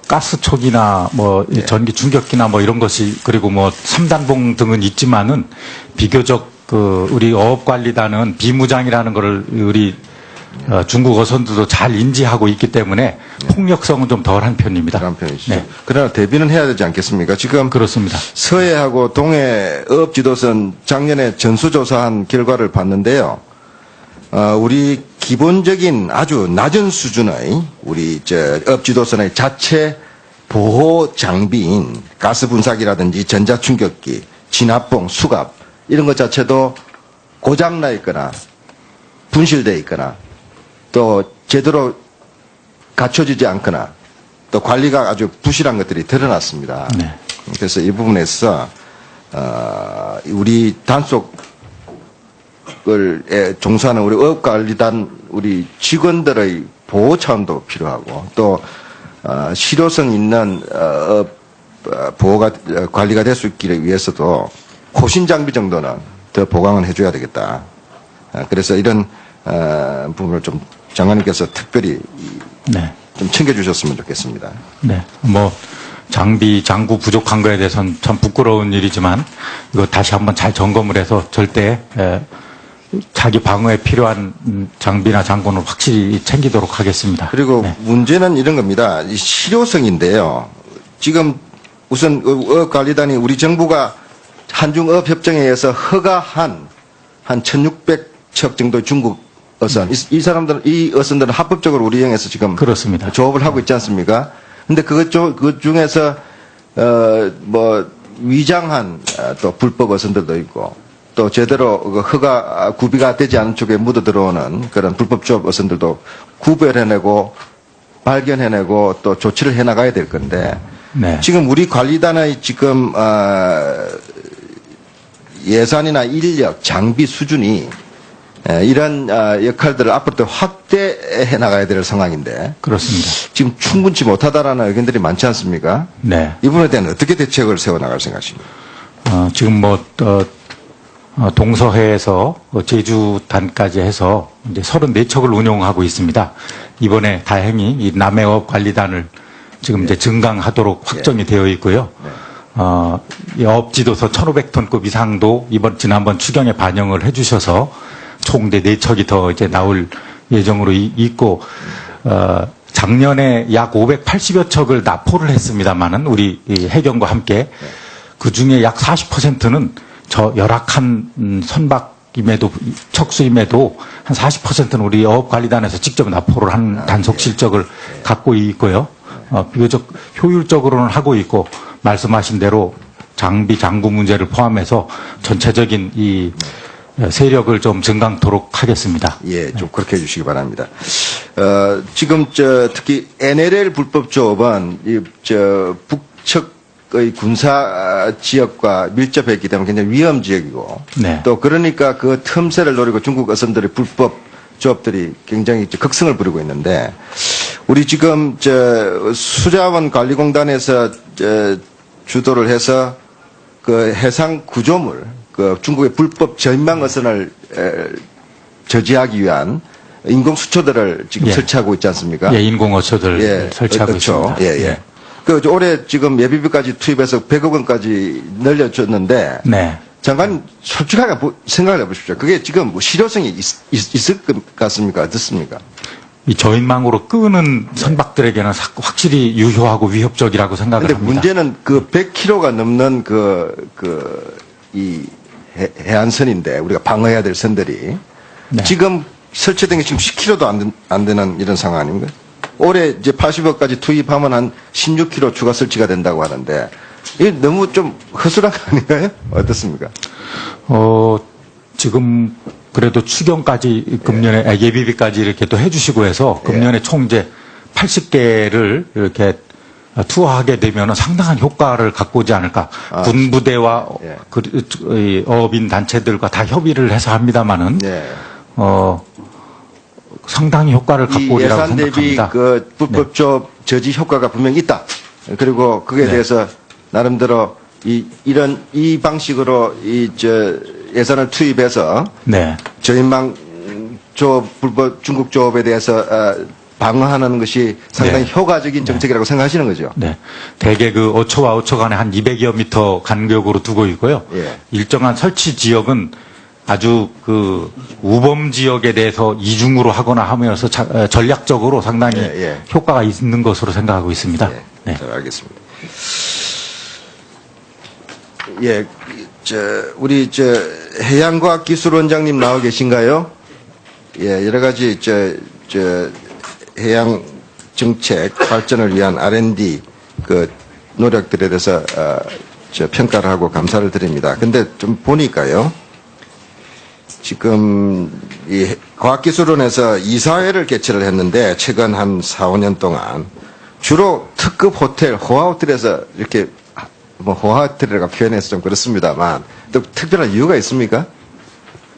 S2: 가스촉이나 뭐 전기 충격기나 뭐 이런 것이 그리고 뭐 3단봉 등은 있지만은 비교적 우리 어업관리단은 비무장이라는 거를 우리 중국 어선들도 잘 인지하고 있기 때문에 폭력성은 좀 덜한 편입니다.
S7: 그런 편이시죠.
S2: 네.
S7: 그러나 대비는 해야 되지 않겠습니까? 지금
S2: 그렇습니다.
S7: 서해하고 동해 어업지도선 작년에 전수조사한 결과를 봤는데요. 우리 기본적인 아주 낮은 수준의 우리 어업지도선의 자체 보호 장비인 가스 분사기라든지 전자충격기, 진압봉, 수갑 이런 것 자체도 고장나 있거나 분실돼 있거나 또 제대로 갖춰지지 않거나 또 관리가 아주 부실한 것들이 드러났습니다.
S2: 네.
S7: 그래서 이 부분에서 우리 단속을 종사하는 우리 어업관리단 우리 직원들의 보호 차원도 필요하고 또 실효성 있는 보호가 관리가 될 수 있기를 위해서도 호신 장비 정도는 더 보강을 해줘야 되겠다. 그래서 이런 부분을 좀 장관님께서 특별히
S2: 네.
S7: 좀 챙겨주셨으면 좋겠습니다.
S2: 네. 뭐 장구 부족한 거에 대해서는 참 부끄러운 일이지만 이거 다시 한번 잘 점검을 해서 절대 자기 방어에 필요한 장비나 장구는 확실히 챙기도록 하겠습니다.
S7: 그리고
S2: 네.
S7: 문제는 이런 겁니다. 이 실효성인데요. 지금 우선 어업관리단이 우리 정부가 한중어업협정에 의해서 허가한 한 1600척 정도의 중국 어선. 이 사람들은, 이 어선들은 합법적으로 우리형에서 지금
S2: 그렇습니다.
S7: 조업을 하고 있지 않습니까? 근데 그 중에서, 위장한 또 불법 어선들도 있고 또 제대로 허가, 구비가 되지 않은 쪽에 묻어 들어오는 그런 불법 조업 어선들도 구별해내고 발견해내고 또 조치를 해나가야 될 건데
S2: 네.
S7: 지금 우리 관리단의 지금, 예산이나 인력, 장비 수준이 이런 역할들을 앞으로 더 확대해 나가야 될 상황인데
S2: 그렇습니다.
S7: 지금 충분치 못하다라는 의견들이 많지 않습니까?
S2: 네.
S7: 이 부분에 대한 어떻게 대책을 세워나갈 생각이십니까?
S2: 지금 동서해에서 제주단까지 해서 이제 34척을 운용하고 있습니다. 이번에 다행히 이 남해업 관리단을 지금 이제 증강하도록 확정이 되어 있고요. 이 업지도서 1,500톤급 이상도 지난번 추경에 반영을 해주셔서 총 4척이 더 이제 나올 예정으로 있고, 작년에 약 580여 척을 납포를 했습니다만은 우리 이 해경과 함께 그 중에 약 40%는 저 열악한 선박임에도 척수임에도 한 40%는 우리 어업관리단에서 직접 납포를 한 단속 실적을 갖고 있고요. 비교적 효율적으로는 하고 있고 말씀하신 대로 장비 장구 문제를 포함해서 전체적인 이 세력을 좀 증강토록 하겠습니다.
S7: 예, 좀 그렇게 해주시기 바랍니다. 지금 특히 NLL 불법 조업은 북측의 군사 지역과 밀접했기 때문에 굉장히 위험 지역이고
S2: 네.
S7: 또 그러니까 그 틈새를 노리고 중국 어선들의 불법 조업들이 굉장히 극성을 부리고 있는데 우리 지금 수자원 관리공단에서 주도를 해서 그 해상 구조물 그 중국의 불법 전망 어선을 저지하기 위한 인공 수초들을 지금
S2: 예.
S7: 설치하고 있지 않습니까?
S2: 예, 인공 어초들 설치하고
S7: 그렇죠.
S2: 있습니다.
S7: 예, 예. 그 올해 지금 예비비까지 투입해서 100억 원까지 늘려줬는데
S2: 네.
S7: 장관 솔직하게 생각을 해보십시오. 그게 지금 실효성이 있을 것 같습니까? 어떻습니까?
S2: 이 저인망으로 끄는 선박들에게는 확실히 유효하고 위협적이라고 생각을
S7: 근데
S2: 합니다.
S7: 문제는 그 100km가 넘는 이 해안선인데 우리가 방어해야 될 선들이
S2: 네.
S7: 지금 설치된 게 지금 10km도 안 되는 이런 상황 아닙니까? 올해 이제 80억까지 투입하면 한 16km 추가 설치가 된다고 하는데 이게 너무 좀 허술한 거 아닌가요? 어떻습니까?
S2: 지금 그래도 추경까지 금년에 예비비까지 이렇게 또 해주시고 해서 금년에 총 이제 80개를 이렇게 투하하게 되면 상당한 효과를 갖고 오지 않을까. 군부대와
S7: 예.
S2: 이 어업인 단체들과 다 협의를 해서 합니다만은
S7: 네.
S2: 상당히 효과를
S7: 이
S2: 갖고 오리라고
S7: 예산 대비
S2: 생각합니다.
S7: 그 불법 조업 저지 효과가 분명히 있다. 그리고 그에
S2: 네.
S7: 대해서 나름대로 이 방식으로 예산을 투입해서
S2: 네.
S7: 저인망 조업 불법 중국 조업에 대해서 방어하는 것이 상당히
S2: 네.
S7: 효과적인 정책이라고 생각하시는 거죠?
S2: 네. 대개 그 어초와 어초 간에 한 200여 미터 간격으로 두고 있고요.
S7: 예.
S2: 일정한 설치 지역은 아주 그 우범 지역에 대해서 이중으로 하거나 하면서 전략적으로 상당히
S7: 예, 예.
S2: 효과가 있는 것으로 생각하고 있습니다.
S7: 예,
S2: 네.
S7: 잘 알겠습니다. 예, 우리 해양과학기술원장님 나와 계신가요? 예, 여러 가지 해양 정책 발전을 위한 R&D 그 노력들에 대해서 평가를 하고 감사를 드립니다. 근데 좀 보니까요. 지금 이 과학기술원에서 이사회를 개최를 했는데 최근 한 4, 5년 동안 주로 특급 호텔, 호화호텔에서 이렇게 뭐 호화호텔이라고 표현해서 좀 그렇습니다만 또 특별한 이유가 있습니까?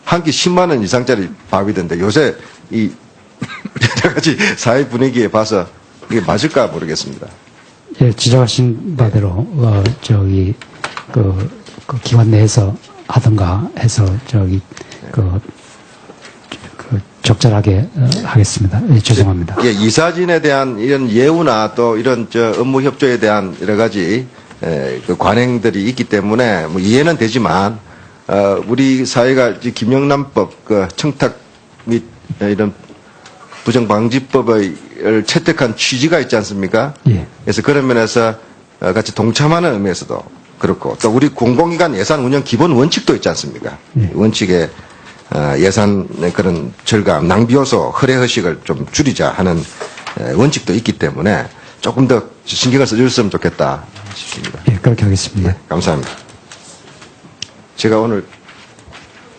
S7: 한 끼 10만 원 이상짜리 밥이던데 요새 이 여러 가지 사회 분위기에 봐서 이게 맞을까 모르겠습니다.
S8: 예, 지적하신 바대로 그 기관 내에서 하던가 해서 적절하게 하겠습니다. 예, 죄송합니다.
S7: 예, 이사진에 대한 이런 예우나 또 이런 업무 협조에 대한 여러 가지 그 관행들이 있기 때문에 뭐 이해는 되지만 우리 사회가 김영란법 그 청탁 및 이런 부정방지법을 채택한 취지가 있지 않습니까?
S8: 예.
S7: 그래서 그런 면에서 같이 동참하는 의미에서도 그렇고 또 우리 공공기관 예산 운영 기본 원칙도 있지 않습니까?
S8: 예.
S7: 원칙에 예산의 그런 절감, 낭비 요소, 허례 허식을 좀 줄이자 하는 원칙도 있기 때문에 조금 더 신경을 써주셨으면 좋겠다 싶습니다.
S8: 예, 그렇게 하겠습니다.
S7: 감사합니다. 제가 오늘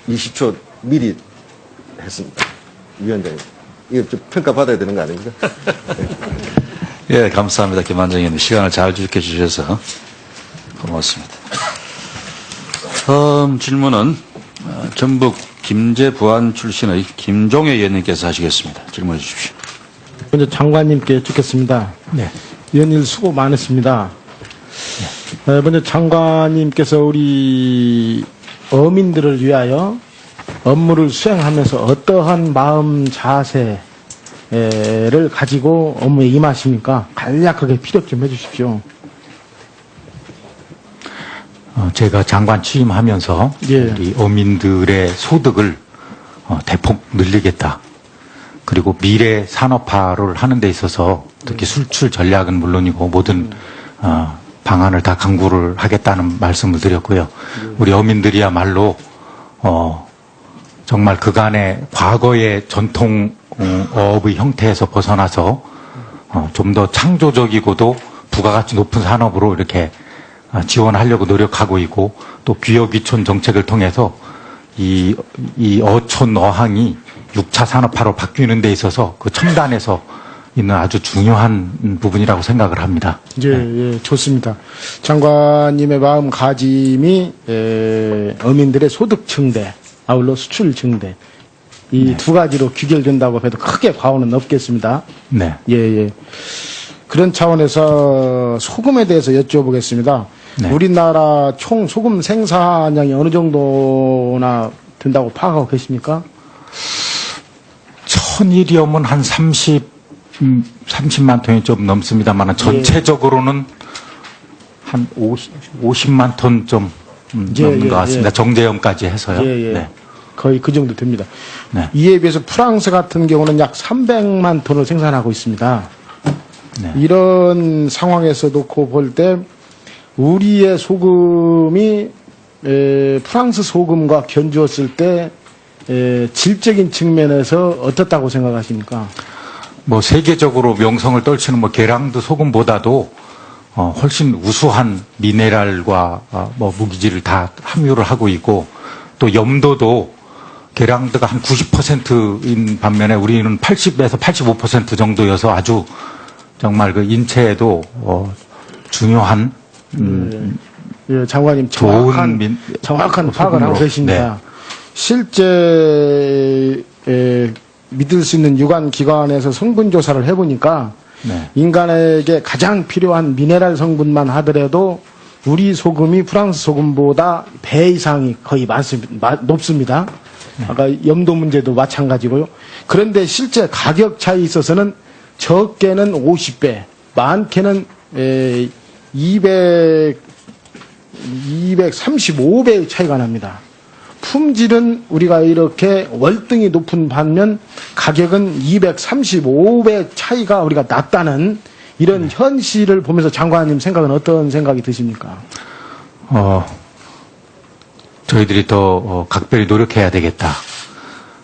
S7: 20초 미리 했습니다. 위원장님. 이거 좀 평가받아야 되는 거 아닙니까?
S3: 예, 감사합니다. 김한정님. 시간을 잘 지켜주셔서 고맙습니다. 다음 질문은 전북 김제부안 출신의 김종혜 의원님께서 하시겠습니다. 질문해 주십시오.
S9: 먼저 장관님께 여쭙겠습니다.
S2: 네.
S9: 위원님 수고 많으십니다. 먼저 장관님께서 우리 어민들을 위하여 업무를 수행하면서 어떠한 마음 자세를 가지고 업무에 임하십니까? 간략하게 피력 좀 해주십시오.
S2: 제가 장관 취임하면서
S9: 예.
S2: 우리 어민들의 소득을 대폭 늘리겠다. 그리고 미래 산업화를 하는 데 있어서 특히 수출 전략은 물론이고 모든 방안을 다 강구를 하겠다는 말씀을 드렸고요. 우리 어민들이야말로 정말 그간의 과거의 전통 어업의 형태에서 벗어나서 좀 더 창조적이고도 부가가치 높은 산업으로 이렇게 지원하려고 노력하고 있고 또 귀여귀촌 정책을 통해서 이 어촌 어항이 6차 산업화로 바뀌는 데 있어서 그 첨단에서 있는 아주 중요한 부분이라고 생각을 합니다.
S9: 예, 예, 좋습니다. 장관님의 마음가짐이 어민들의 소득 증대, 아울러 수출 증대 이 두 가지로 귀결된다고 해도 크게 과언은 없겠습니다.
S2: 네.
S9: 예, 예. 그런 차원에서 소금에 대해서 여쭤보겠습니다.
S2: 네.
S9: 우리나라 총 소금 생산량이 어느 정도나 된다고 파악하고 계십니까?
S2: 천일이면 한 30만 톤이 좀 넘습니다만 전체적으로는 한 50만 톤 좀 넘는 것 같습니다. 정제염까지 해서요.
S9: 예, 예.
S2: 네.
S9: 거의 그 정도 됩니다.
S2: 네.
S9: 이에 비해서 프랑스 같은 경우는 약 300만 톤을 생산하고 있습니다.
S2: 네.
S9: 이런 상황에서 놓고 볼 때 우리의 소금이 프랑스 소금과 견주었을 때 질적인 측면에서 어떻다고 생각하십니까?
S2: 뭐 세계적으로 명성을 떨치는 뭐 계량드 소금보다도 훨씬 우수한 미네랄과 뭐 무기질을 다 함유를 하고 있고 또 염도도 계량드가 한 90%인 반면에 우리는 80에서 85% 정도여서 아주 정말 그 인체에도 소중한
S9: 예, 장관님
S2: 좋은
S9: 정확한 파악을 하고
S2: 소금으로.
S9: 계십니다.
S2: 네.
S9: 실제 믿을 수 있는 유관 기관에서 성분 조사를 해보니까
S2: 네.
S9: 인간에게 가장 필요한 미네랄 성분만 하더라도 우리 소금이 프랑스 소금보다 배 이상이 거의 높습니다. 아까 염도 문제도 마찬가지고요. 그런데 실제 가격 차이에 있어서는 적게는 50배, 많게는 235배의 차이가 납니다. 품질은 우리가 이렇게 월등히 높은 반면 가격은 235배 차이가 우리가 낮다는 이런 현실을 보면서 장관님 생각은 어떤 생각이 드십니까?
S2: 저희들이 더 각별히 노력해야 되겠다.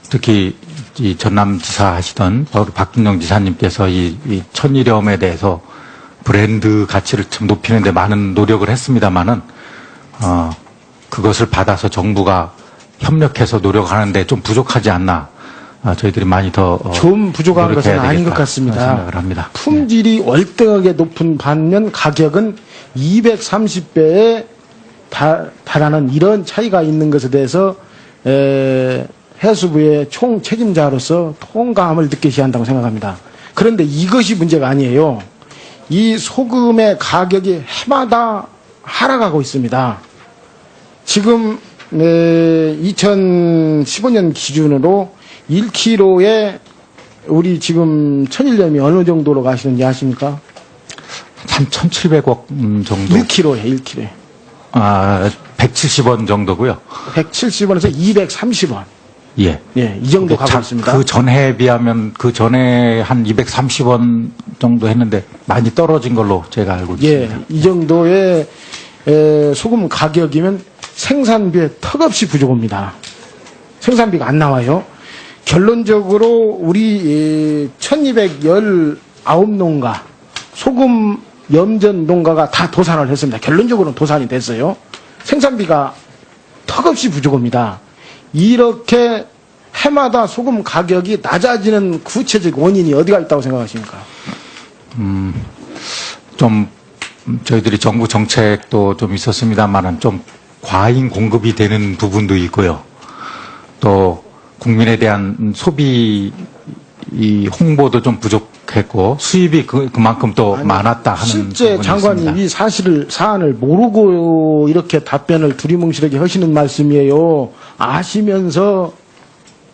S2: 특히 이 전남지사 하시던 박준영 지사님께서 이 천일염에 대해서 브랜드 가치를 좀 높이는 데 많은 노력을 했습니다마는 그것을 받아서 정부가 협력해서 노력하는데 좀 부족하지 않나. 저희들이 많이 더
S9: 좀 부족한 것은 아닌 것 같습니다.
S2: 생각을 합니다.
S9: 품질이 월등하게 높은 반면 가격은 230배에 달하는 이런 차이가 있는 것에 대해서 해수부의 총 책임자로서 통감을 느끼셔야 한다고 생각합니다. 그런데 이것이 문제가 아니에요. 이 소금의 가격이 해마다 하락하고 있습니다. 지금 2015년 기준으로 1kg에 우리 지금 천일염이 어느 정도로 가시는지 아십니까?
S2: 한 1,700억 정도.
S9: 1kg에 1kg에.
S2: 170원 정도고요.
S9: 170원에서 230원.
S2: 예.
S9: 예, 이 정도 가고 있습니다.
S2: 그 전해에 비하면 그 전에 한 230원 정도 했는데 많이 떨어진 걸로 제가 알고 있습니다.
S9: 예, 이 정도의 소금 가격이면 생산비에 턱없이 부족합니다. 생산비가 안 나와요. 결론적으로 우리 1219농가 소금 염전 농가가 다 도산을 했습니다. 결론적으로는 도산이 됐어요. 생산비가 턱없이 부족합니다. 이렇게 해마다 소금 가격이 낮아지는 구체적 원인이 어디가 있다고 생각하십니까?
S2: 좀 저희들이 정부 정책도 좀 있었습니다만은 좀 과잉 공급이 되는 부분도 있고요. 또 국민에 대한 소비 이 홍보도 좀 부족했고 수입이 그만큼 또 많았다 하는
S9: 실제
S2: 부분이
S9: 장관님
S2: 있습니다.
S9: 이 사안을 모르고 이렇게 답변을 두리뭉실하게 하시는 말씀이에요. 아시면서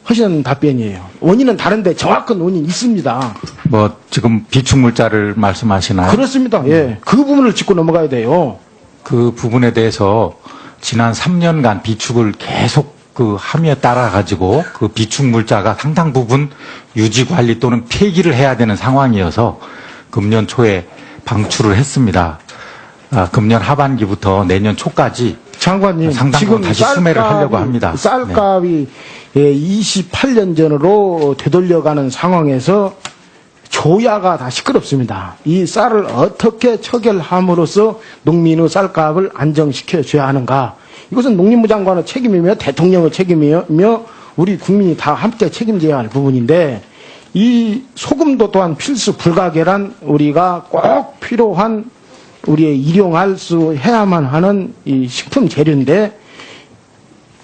S9: 하시는 답변이에요. 원인은 다른데 정확한 원인이 있습니다.
S2: 뭐 지금 비축물자를 말씀하시나요?
S9: 그렇습니다. 예, 그 부분을 짚고 넘어가야 돼요.
S2: 그 부분에 대해서 지난 3년간 비축을 계속 그 함에 따라 가지고 그 비축 물자가 상당 부분 유지 관리 또는 폐기를 해야 되는 상황이어서 금년 초에 방출을 했습니다. 금년 하반기부터 내년 초까지
S9: 장관님
S2: 상당
S9: 지금
S2: 부분 다시 수매를 하려고 합니다.
S9: 쌀값이 28년 전으로 되돌려가는 상황에서 조야가 다 시끄럽습니다. 이 쌀을 어떻게 처결함으로써 농민의 쌀값을 안정시켜 줘야 하는가? 이것은 농림부 장관의 책임이며 대통령의 책임이며 우리 국민이 다 함께 책임져야 할 부분인데 이 소금도 또한 필수 불가결한 우리가 꼭 필요한 우리의 일용할 수 해야만 하는 이 식품 재료인데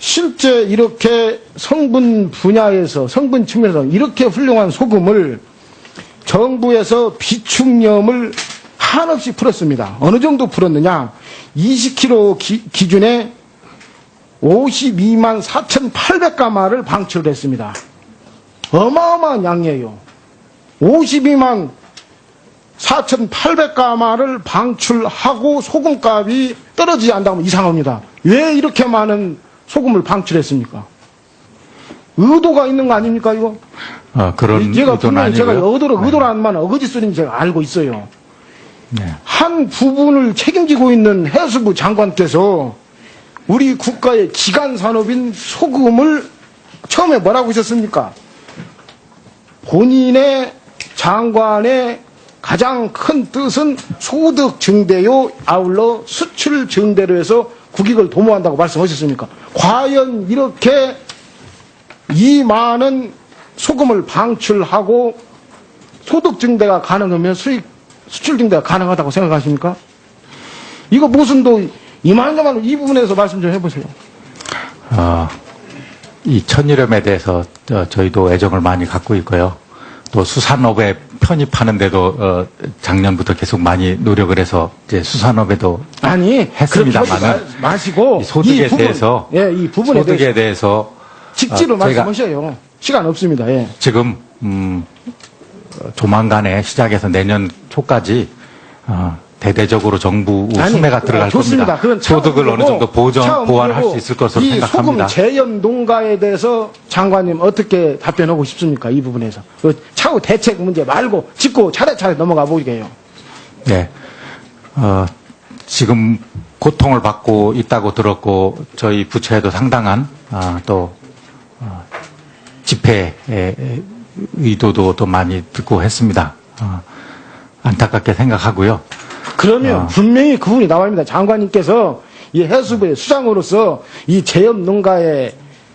S9: 실제 이렇게 성분 분야에서 성분 측면에서 이렇게 훌륭한 소금을 정부에서 비축염을 한없이 풀었습니다. 어느 정도 풀었느냐? 20kg 기준에 52만 4,800가마를 방출을 했습니다. 어마어마한 양이에요. 52만 4,800가마를 방출하고 소금값이 떨어지지 않다면 이상합니다. 왜 이렇게 많은 소금을 방출했습니까? 의도가 있는 거 아닙니까, 이거?
S2: 그런
S9: 제가
S2: 의도는
S9: 분명히 제가
S2: 아니고요.
S9: 의도를 안 하면 어거지 소리는 제가 알고 있어요.
S2: 네.
S9: 한 부분을 책임지고 있는 해수부 장관께서 우리 국가의 기간 산업인 소금을 처음에 뭐라고 하셨습니까? 본인의 장관의 가장 큰 뜻은 소득 증대요 아울러 수출 증대로 해서 국익을 도모한다고 말씀하셨습니까? 과연 이렇게 이 많은 소금을 방출하고 소득 증대가 가능하면 수출 증대가 가능하다고 생각하십니까? 이거 무슨 이만저만 이 부분에서 말씀 좀 해보세요.
S2: 이 천일염에 대해서 저희도 애정을 많이 갖고 있고요. 또 수산업에 편입하는데도 작년부터 계속 많이 노력을 해서 이제 수산업에도
S9: 아니
S2: 했습니다만은
S9: 마시고
S2: 이 소득에 대해서
S9: 이 부분에
S2: 소득에 대해서
S9: 직지로
S2: 저희가
S9: 말씀하셔요. 시간 없습니다. 예.
S2: 지금 조만간에 시작해서 내년 초까지 대대적으로 정부
S9: 아니,
S2: 수매가 들어갈
S9: 좋습니다.
S2: 겁니다.
S9: 그건
S2: 소득을 어느 정도
S9: 차원이고
S2: 보완할 수 있을 것으로
S9: 이
S2: 생각합니다.
S9: 소금 제염 농가에 대해서 장관님 어떻게 답변하고 싶습니까? 이 부분에서. 그 차후 대책 문제 말고 짚고 차례차례 넘어가 보게요.
S2: 네. 지금 고통을 받고 있다고 들었고 저희 부처에도 상당한 집회 의도도 또 많이 듣고 했습니다. 안타깝게 생각하고요.
S9: 그러면 분명히 그분이 나옵니다. 장관님께서 이 해수부의 수장으로서 이 제염 농가에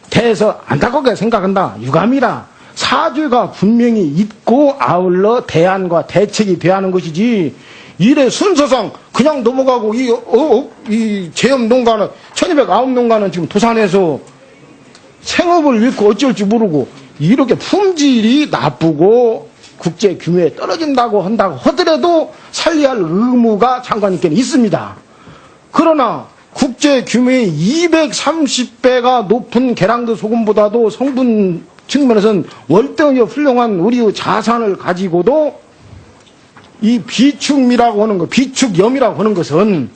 S9: 대해서 안타깝게 생각한다. 유감이라. 사죄가 분명히 있고 아울러 대안과 대책이 돼야 하는 것이지 이래 순서상 그냥 넘어가고 이 제염 농가는 1209 농가는 지금 도산에서 생업을 잃고 어쩔 줄 모르고 이렇게 품질이 나쁘고 국제 규모에 떨어진다고 한다고 하더라도 살려야 할 의무가 장관님께는 있습니다. 그러나 국제 규모의 230배가 높은 계량도 소금보다도 성분 측면에서는 월등히 훌륭한 우리의 자산을 가지고도 이 비축미라고 하는 것, 비축염이라고 하는 것은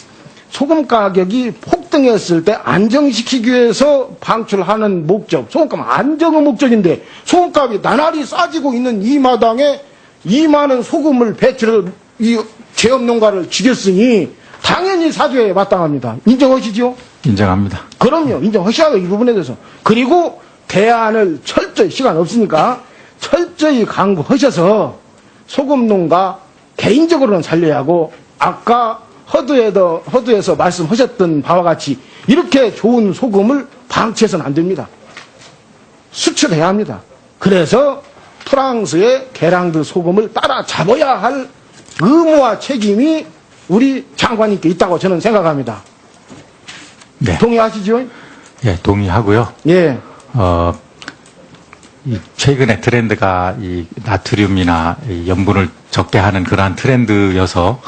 S9: 소금 가격이 폭등했을 때 안정시키기 위해서 방출하는 목적, 소금값 안정의 목적인데 소금값이 나날이 싸지고 있는 이 마당에 이 많은 소금을 배출해 이 제염농가를 죽였으니 당연히 사죄에 마땅합니다. 인정하시죠?
S2: 인정합니다.
S9: 그럼요. 인정하셔야 이 부분에 대해서. 그리고 대안을 철저히 시간 없으니까 철저히 강구하셔서 소금농가 개인적으로는 살려야 하고 아까 허드에서 말씀하셨던 바와 같이 이렇게 좋은 소금을 방치해서는 안 됩니다. 수출해야 합니다. 그래서 프랑스의 게랑드 소금을 따라잡아야 할 의무와 책임이 우리 장관님께 있다고 저는 생각합니다.
S2: 네.
S9: 동의하시죠?
S2: 예, 동의하고요.
S9: 예.
S2: 이 최근에 트렌드가 이 나트륨이나 이 염분을 적게 하는 그러한 트렌드여서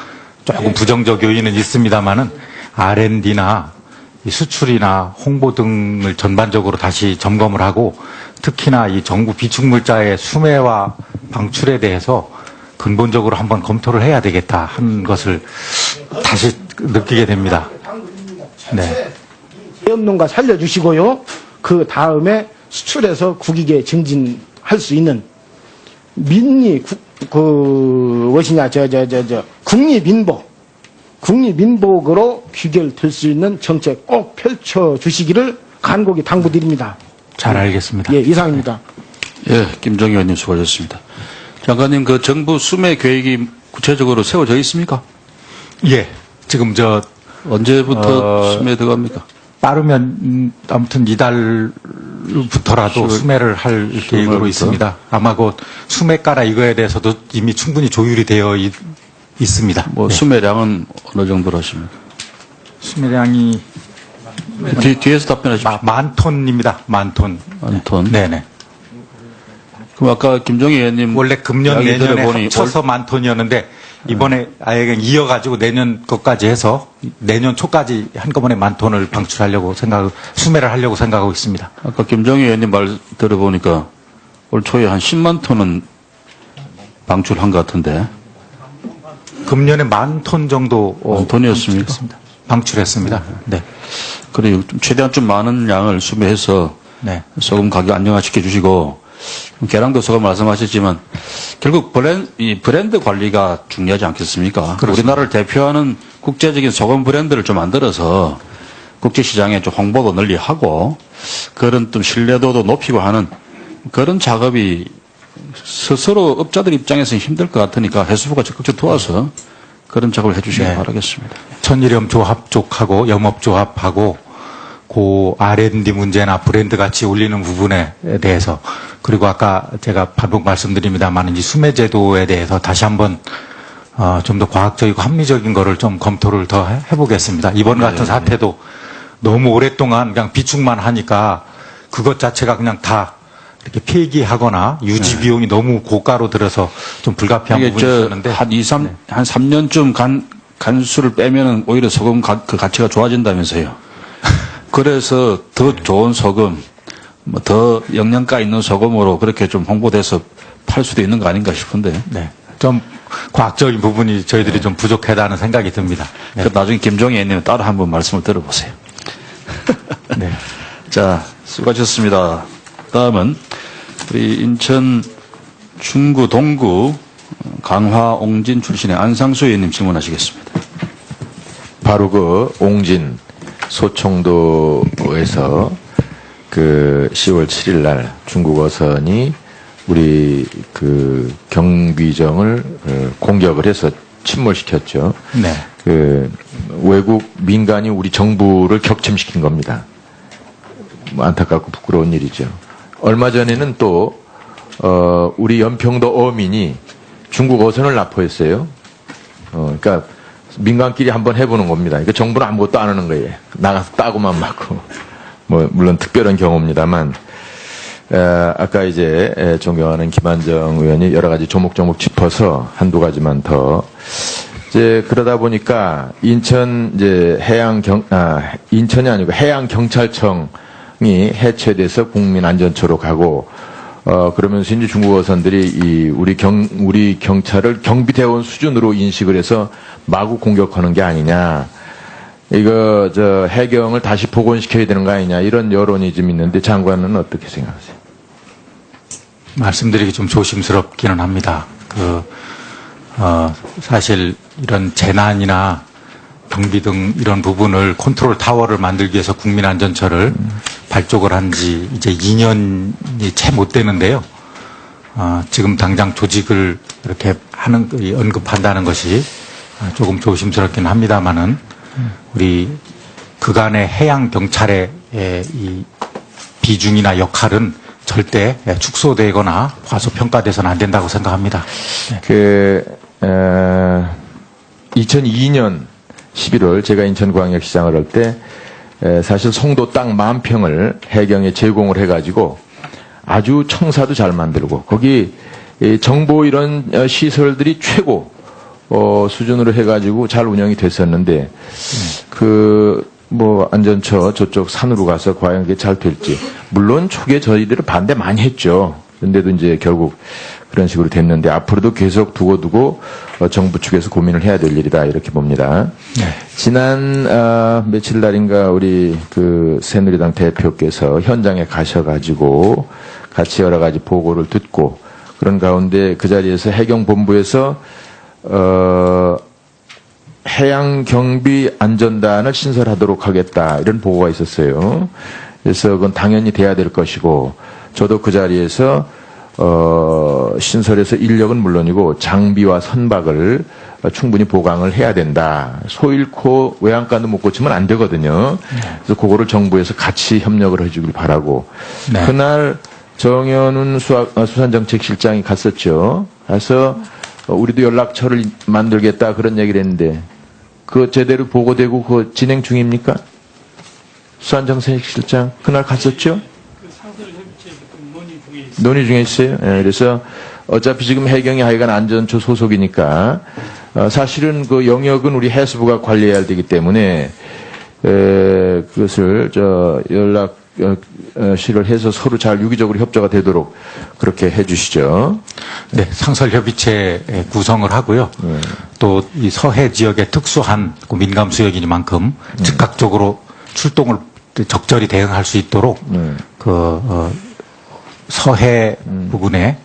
S2: 조금 부정적 요인은 있습니다만은 R&D나 수출이나 홍보 등을 전반적으로 다시 점검을 하고 특히나 이 정부 비축물자의 수매와 방출에 대해서 근본적으로 한번 검토를 해야 되겠다 하는 것을 다시 느끼게 됩니다. 네.
S9: 제염농가 살려주시고요. 그 다음에 수출해서 국익에 증진할 수 있는 국리민복으로 귀결될 수 있는 정책 꼭 펼쳐주시기를 간곡히 당부드립니다.
S2: 잘 알겠습니다.
S9: 예, 이상입니다.
S3: 예, 김정희 의원님 수고하셨습니다. 장관님, 그 정부 수매 계획이 구체적으로 세워져 있습니까?
S2: 예, 지금
S3: 언제부터 수매 들어갑니까?
S2: 빠르면 아무튼 이달부터라도 수매를 할 계획으로 있습니다. 아마 곧 수매가나 이거에 대해서도 이미 충분히 조율이 되어 있습니다.
S3: 뭐
S2: 네.
S3: 수매량은 어느 정도로 하십니까?
S2: 수매량이
S3: 뒤에서 답변하십시오.
S2: 만 톤입니다. 만 톤.
S3: 만 톤.
S2: 네네.
S3: 그럼 아까 김정희 의원님
S2: 원래 금년
S3: 이야기
S2: 내년에
S3: 들어보니
S2: 합쳐서 만 톤이었는데 이번에 아예 그냥 이어가지고 내년 것까지 해서 내년 초까지 한꺼번에 만 톤을 방출하려고 수매를 하려고 생각하고 있습니다.
S3: 아까 김정희 의원님 말 들어보니까 올 초에 한 10만 톤은 방출한 것 같은데.
S2: 금년에 만 톤 정도
S3: 만 톤이었습니까?
S2: 방출했습니다. 네.
S3: 그래 최대한 좀 많은 양을 수매해서
S2: 네.
S3: 소금 가격 안정화시켜 주시고 계량도 소금 말씀하셨지만 결국 브랜드 관리가 중요하지 않겠습니까?
S2: 그렇습니다.
S3: 우리나라를 대표하는 국제적인 소금 브랜드를 좀 만들어서 국제시장에 좀 홍보도 널리 하고 그런 좀 신뢰도도 높이고 하는 그런 작업이 스스로 업자들 입장에서는 힘들 것 같으니까 해수부가 적극적으로 도와서 그런 작업을 해주시기
S2: 네.
S3: 바라겠습니다.
S2: 천일염 조합 쪽하고 염업조합하고 그 R&D 문제나 브랜드 가치 올리는 부분에 대해서 그리고 아까 제가 반복 말씀드립니다만 이 수매 제도에 대해서 다시 한번 좀 더 과학적이고 합리적인 거를 좀 검토를 더 해보겠습니다. 이번 같은 사태도 너무 오랫동안 그냥 비축만 하니까 그것 자체가 그냥 다 이렇게 폐기하거나 유지 비용이 너무 고가로 들어서 좀 불가피한 부분이 있었는데
S3: 한 3년쯤 간수를 빼면은 오히려 소금 그 가치가 좋아진다면서요. 그래서 더 좋은 소금, 뭐 더 영양가 있는 소금으로 그렇게 좀 홍보돼서 팔 수도 있는 거 아닌가 싶은데.
S2: 네. 좀 과학적인 부분이 저희들이 좀 부족하다는 생각이 듭니다. 네.
S3: 그 나중에 김종희 의원님 따로 한번 말씀을 들어보세요.
S2: 네.
S3: 자, 수고하셨습니다. 다음은 우리 인천 중구 동구 강화 옹진 출신의 안상수 의원님 질문하시겠습니다.
S7: 바로 그 옹진 소청도에서 그 10월 7일 날 중국 어선이 우리 그 경비정을 공격을 해서 침몰시켰죠.
S2: 네.
S7: 그 외국 민간이 우리 정부를 격침시킨 겁니다. 뭐 안타깝고 부끄러운 일이죠. 얼마 전에는 또 우리 연평도 어민이 중국 어선을 납포했어요. 그러니까 민간끼리 한번 해보는 겁니다. 그러니까 정부는 아무것도 안 하는 거예요. 나가서 따고만 맞고. 뭐 물론 특별한 경우입니다만 아까 이제 존경하는 김한정 의원이 여러 가지 조목조목 짚어서 한두 가지만 더 이제 그러다 보니까 인천 이제 인천이 아니고 해양경찰청이 해체돼서 국민안전처로 가고 그러면서 이제 중국 어선들이 우리 경찰을 경비대원 수준으로 인식을 해서 마구 공격하는 게 아니냐. 이거 해경을 다시 복원시켜야 되는 거 아니냐 이런 여론이 좀 있는데 장관은 어떻게 생각하세요?
S2: 말씀드리기 좀 조심스럽기는 합니다. 사실 이런 재난이나 경비 등 이런 부분을 컨트롤 타워를 만들기 위해서 국민안전처를 발족을 한 지 이제 2년이 채 못 되는데요. 지금 당장 조직을 이렇게 언급한다는 것이 조금 조심스럽긴 합니다만은 우리 그간의 해양 경찰의 이 비중이나 역할은 절대 축소되거나 과소평가돼서는 안 된다고 생각합니다. 네.
S7: 2002년 11월 제가 인천광역시장을 할 때 사실 송도 땅 10,000평을 해경에 제공을 해가지고 아주 청사도 잘 만들고 거기 정보 이런 시설들이 최고 수준으로 해가지고 잘 운영이 됐었는데 뭐 안전처 저쪽 산으로 가서 과연 그게 잘 될지 물론 초기에 저희들은 반대 많이 했죠. 그런데도 이제 결국 그런 식으로 됐는데 앞으로도 계속 두고 정부 측에서 고민을 해야 될 일이다 이렇게 봅니다.
S2: 네.
S7: 지난 며칠 날인가 우리 그 새누리당 대표께서 현장에 가셔가지고 같이 여러 가지 보고를 듣고 그런 가운데 그 자리에서 해경본부에서 해양경비안전단을 신설하도록 하겠다 이런 보고가 있었어요. 그래서 그건 당연히 돼야 될 것이고 저도 그 자리에서 신설해서 인력은 물론이고 장비와 선박을 충분히 보강을 해야 된다. 소 잃고 외양간도 못 고치면 안 되거든요. 그래서 그거를 정부에서 같이 협력을 해주길 바라고.
S2: 네.
S7: 그날 정현훈 수산정책실장이 갔었죠. 가서 우리도 연락처를 만들겠다 그런 얘기를 했는데 그거 제대로 보고되고 그거 진행 중입니까? 수산정책실장 그날 갔었죠? 논의 중에 있어요. 예, 그래서 어차피 지금 해경이 하여간 안전처 소속이니까 사실은 그 영역은 우리 해수부가 관리해야 되기 때문에 그것을 연락실을 해서 서로 잘 유기적으로 협조가 되도록 그렇게 해주시죠.
S2: 네, 상설협의체 구성을 하고요. 또 이 서해 지역의 특수한 민감 수역이니만큼 즉각적으로 출동을 적절히 대응할 수 있도록 서해 부근에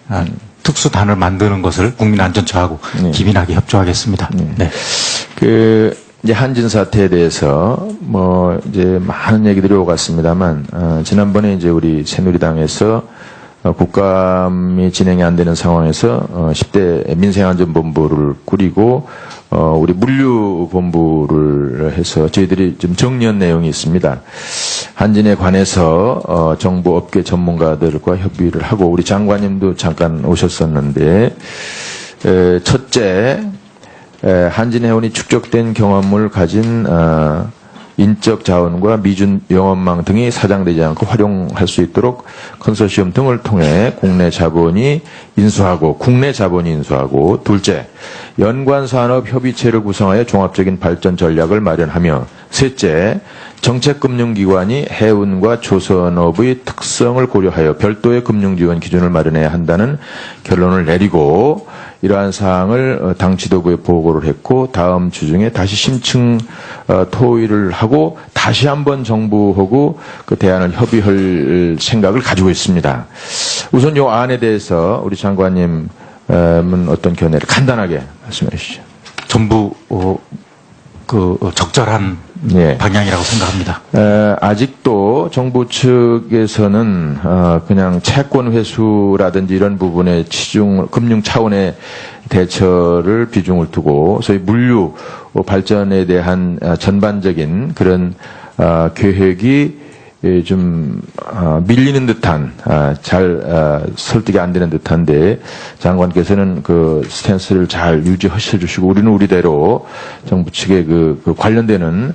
S2: 특수단을 만드는 것을 국민안전처하고 기민하게 협조하겠습니다. 네.
S7: 이제 한진 사태에 대해서 뭐 이제 많은 얘기들이 오갔습니다만 지난번에 이제 우리 새누리당에서 국감이 진행이 안 되는 상황에서 10대 민생안전본부를 꾸리고 우리 물류본부를 해서 저희들이 좀 정리한 내용이 있습니다. 한진에 관해서 정부 업계 전문가들과 협의를 하고 우리 장관님도 잠깐 오셨었는데 첫째 한진해운이 축적된 경험을 가진 인적 자원과 미준 영업망 등이 사장되지 않고 활용할 수 있도록 컨소시엄 등을 통해 국내 자본이 인수하고 둘째 연관 산업 협의체를 구성하여 종합적인 발전 전략을 마련하며
S10: 셋째, 정책금융기관이 해운과 조선업의 특성을 고려하여 별도의 금융지원 기준을 마련해야 한다는 결론을 내리고 이러한 사항을 당 지도부에 보고를 했고 다음 주 중에 다시 심층 토의를 하고 다시 한번 정부하고 그 대안을 협의할 생각을 가지고 있습니다. 우선 이 안에 대해서 우리 장관님은 어떤 견해를 간단하게 말씀해 주시죠.
S2: 전부 적절한
S10: 예.
S2: 방향이라고 생각합니다.
S10: 아직도 정부 측에서는 그냥 채권 회수라든지 이런 부분에 금융 차원의 대처를 비중을 두고 소위 물류 발전에 대한 전반적인 그런 계획이 좀 밀리는 듯한 잘 설득이 안 되는 듯한데 장관께서는 그 스탠스를 잘 유지하셔 주시고 우리는 우리대로 정부 측의 그 관련되는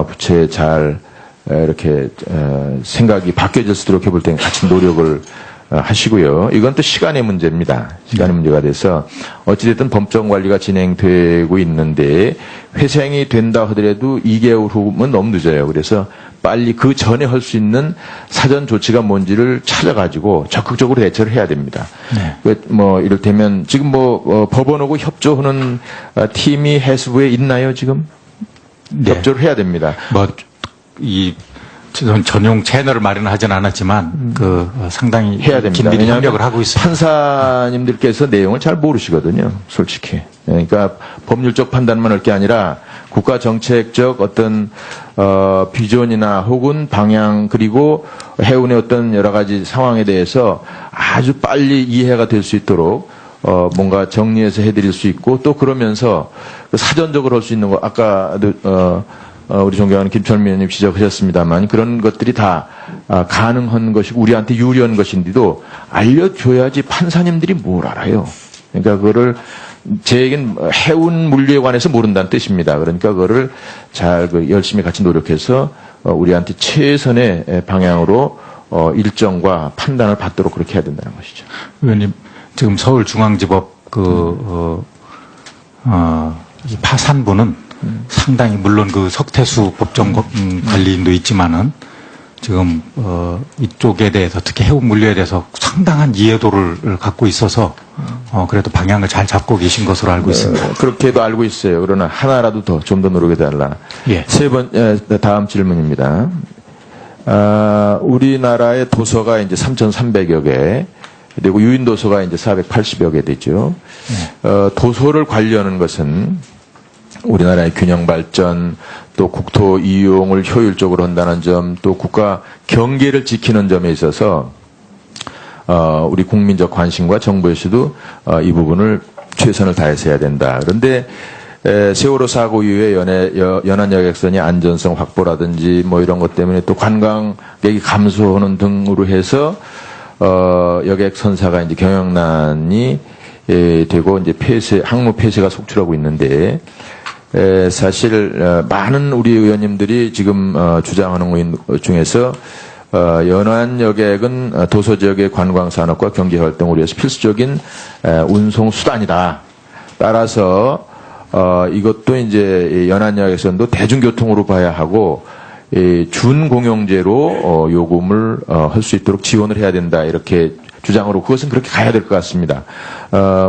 S10: 부채에 잘 이렇게 생각이 바뀌어질 수 있도록 해볼 때는 같이 노력을 하시고요. 이건 또 시간의 문제입니다. 시간의 문제가 돼서 어찌됐든 법정 관리가 진행되고 있는데 회생이 된다 하더라도 2개월 후면 너무 늦어요. 그래서 빨리 그 전에 할 수 있는 사전 조치가 뭔지를 찾아가지고 적극적으로 대처를 해야 됩니다.
S2: 네.
S10: 뭐 이를테면 지금 법원하고 협조하는 팀이 해수부에 있나요 지금?
S2: 네.
S10: 협조를 해야 됩니다.
S2: 전용 채널을 마련하진 않았지만 상당히
S10: 해야 됩니다.
S2: 긴밀히
S10: 왜냐하면
S2: 협력을 하고 있습니다.
S10: 판사님들께서 내용을 잘 모르시거든요. 솔직히. 그러니까 법률적 판단만 할 게 아니라 국가 정책적 어떤 비전이나 혹은 방향 그리고 해운의 어떤 여러 가지 상황에 대해서 아주 빨리 이해가 될 수 있도록 뭔가 정리해서 해드릴 수 있고 또 그러면서 사전적으로 할 수 있는 거 아까 우리 존경하는 김철민 의원님 지적하셨습니다만 그런 것들이 다 가능한 것이고 우리한테 유리한 것인데도 알려줘야지 판사님들이 뭘 알아요. 그러니까 그거를 제 얘기는 해운 물류에 관해서 모른다는 뜻입니다. 그러니까 그거를 잘 열심히 같이 노력해서 우리한테 최선의 방향으로 일정과 판단을 받도록 그렇게 해야 된다는 것이죠.
S2: 의원님, 지금 서울중앙지법 이 파산부는 상당히 물론 그 석태수 법정 관리인도 있지만은 지금 이쪽에 대해서 특히 해운 물류에 대해서 상당한 이해도를 갖고 있어서 그래도 방향을 잘 잡고 계신 것으로 알고 있습니다.
S10: 그렇게도 알고 있어요. 그러나 하나라도 더 좀 더 노력해 달라.
S2: 예.
S10: 다음 질문입니다. 우리나라의 도서가 이제 3,300여 개, 그리고 유인 도서가 이제 480여 개 되죠. 도서를 관리하는 것은 우리나라의 균형 발전, 또 국토 이용을 효율적으로 한다는 점, 또 국가 경계를 지키는 점에 있어서 우리 국민적 관심과 정부에서도 이 부분을 최선을 다해서 해야 된다. 그런데 세월호 사고 이후에 연안 여객선이 안전성 확보라든지 뭐 이런 것 때문에 또 관광객이 감소하는 등으로 해서 여객선사가 이제 경영난이 되고 이제 항모 폐쇄가 속출하고 있는데 사실 많은 우리 의원님들이 지금 주장하는 것 중에서 연안 여객은 도서 지역의 관광 산업과 경제 활동을 위해서 필수적인 운송 수단이다. 따라서 이것도 이제 연안 여객선도 대중교통으로 봐야 하고 준공영제로 요금을 할 수 있도록 지원을 해야 된다. 이렇게 주장으로 그것은 그렇게 가야 될 것 같습니다.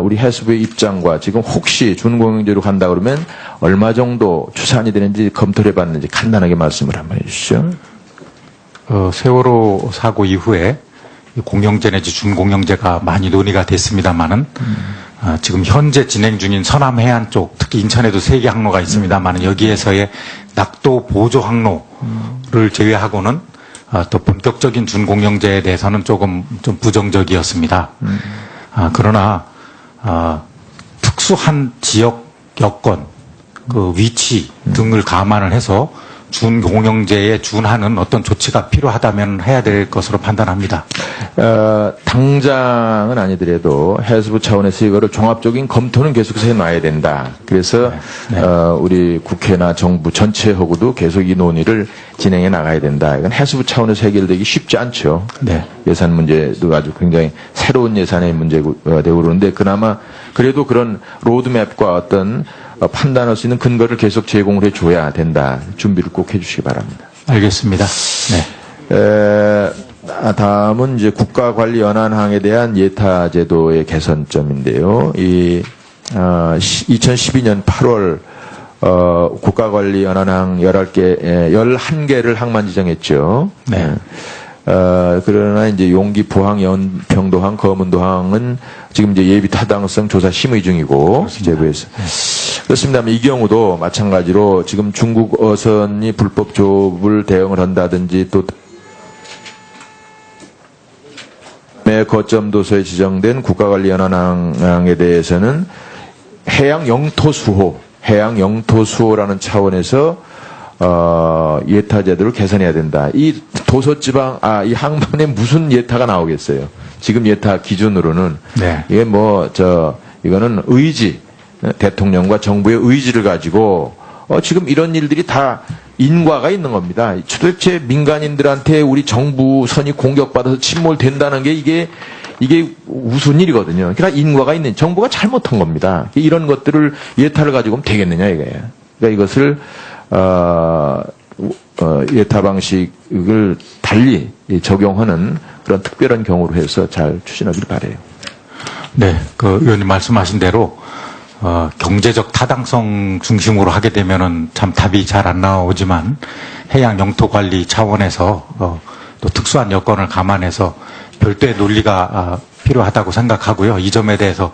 S10: 우리 해수부의 입장과 지금 혹시 준공영제로 간다 그러면 얼마 정도 추산이 되는지 검토를 해봤는지 간단하게 말씀을 한번 해주시죠.
S2: 세월호 사고 이후에 공영제 내지 준공영제가 많이 논의가 됐습니다만은 지금 현재 진행 중인 서남해안 쪽, 특히 인천에도 3개 항로가 있습니다만은 여기에서의 낙도 보조 항로를 제외하고는 또 본격적인 준공영제에 대해서는 좀 부정적이었습니다. 그러나 특수한 지역 여건, 그 위치 등을 감안을 해서 준공영제에 준하는 어떤 조치가 필요하다면 해야 될 것으로 판단합니다.
S10: 당장은 아니더라도 해수부 차원에서 이거를 종합적인 검토는 계속해서 해놔야 된다. 그래서 우리 국회나 정부 전체하고도 계속 이 논의를 진행해 나가야 된다. 이건 해수부 차원에서 해결되기 쉽지 않죠.
S2: 네.
S10: 예산 문제도 아주 굉장히 새로운 예산의 문제가 되고 그러는데 그나마 그래도 그런 로드맵과 어떤 판단할 수 있는 근거를 계속 제공을 해줘야 된다. 준비를 꼭 해주시기 바랍니다.
S2: 알겠습니다. 네.
S10: 다음은 이제 국가관리연한항에 대한 예타제도의 개선점인데요. 2012년 8월 국가관리연한항 11개를 항만 지정했죠.
S2: 네.
S10: 그러나 이제 용기, 포항, 연평도항, 거문도항은 지금 이제 예비 타당성 조사 심의 중이고 제부에서 그렇습니다만 이 경우도 마찬가지로 지금 중국 어선이 불법 조업을 대응을 한다든지 또 거점 도서에 지정된 국가관리연한항에 대해서는 해양 영토 수호라는 차원에서 예타 제도를 개선해야 된다. 이 도서지방 이 항만에 무슨 예타가 나오겠어요? 지금 예타 기준으로는
S2: 네.
S10: 이게 이거는 의지 대통령과 정부의 의지를 가지고 지금 이런 일들이 다 인과가 있는 겁니다. 도대체 민간인들한테 우리 정부 선이 공격받아서 침몰된다는 게 이게 무슨 일이거든요. 그러니까 인과가 있는 정부가 잘못한 겁니다. 이런 것들을 예타를 가지고 하면 되겠느냐 이거예요. 그러니까 이것을 예타 방식을 달리 적용하는 그런 특별한 경우로 해서 잘 추진하길 바라요.
S2: 네, 그 의원님 말씀하신 대로 경제적 타당성 중심으로 하게 되면은 참 답이 잘 안 나오지만 해양 영토 관리 차원에서 또 특수한 여건을 감안해서 별도의 논리가 필요하다고 생각하고요. 이 점에 대해서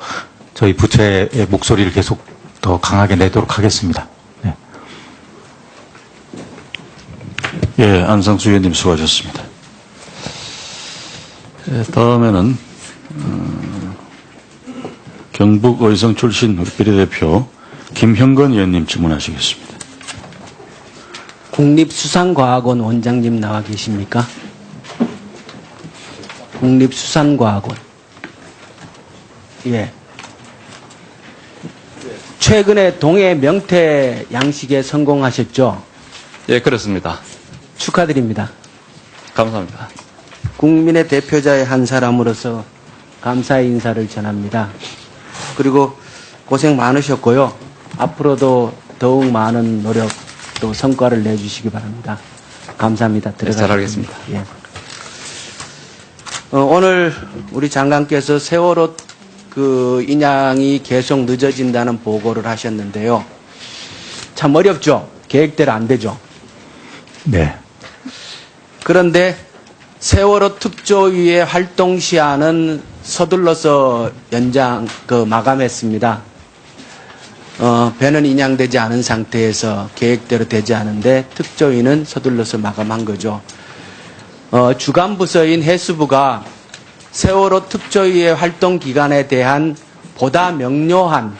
S2: 저희 부처의 목소리를 계속 더 강하게 내도록 하겠습니다. 네.
S3: 예, 안상수 의원님 수고하셨습니다. 예, 다음에는 경북 의성 출신 우리 비례대표 김형건 의원님 질문하시겠습니다.
S11: 국립수산과학원 원장님 나와 계십니까? 국립수산과학원. 예. 최근에 동해 명태 양식에 성공하셨죠?
S12: 예, 그렇습니다.
S11: 축하드립니다.
S12: 감사합니다.
S11: 국민의 대표자의 한 사람으로서 감사의 인사를 전합니다. 그리고 고생 많으셨고요. 앞으로도 더욱 많은 노력 또 성과를 내주시기 바랍니다. 감사합니다.
S12: 잘하겠습니다.
S11: 예. 오늘 우리 장관께서 세월호 그 인양이 계속 늦어진다는 보고를 하셨는데요. 참 어렵죠. 계획대로 안 되죠.
S2: 네.
S11: 그런데 세월호 특조위의 활동 시한은 서둘러서 마감했습니다. 배는 인양되지 않은 상태에서 계획대로 되지 않은데 특조위는 서둘러서 마감한 거죠. 주간 부서인 해수부가 세월호 특조위의 활동 기간에 대한 보다 명료한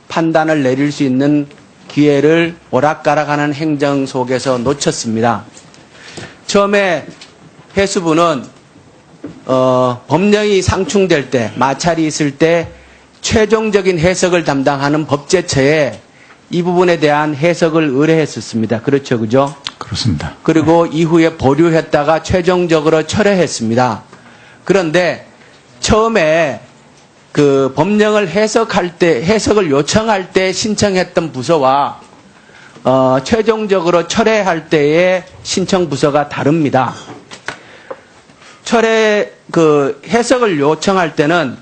S11: 판단을 내릴 수 있는 기회를 오락가락하는 행정 속에서 놓쳤습니다. 처음에 해수부는 법령이 상충될 때, 마찰이 있을 때 최종적인 해석을 담당하는 법제처에 이 부분에 대한 해석을 의뢰했었습니다. 그렇죠, 그죠?
S2: 그렇습니다.
S11: 그리고 이후에 보류했다가 최종적으로 철회했습니다. 그런데 처음에 그 법령을 해석을 요청할 때 신청했던 부서와 최종적으로 철회할 때의 신청 부서가 다릅니다. 해석을 요청할 때는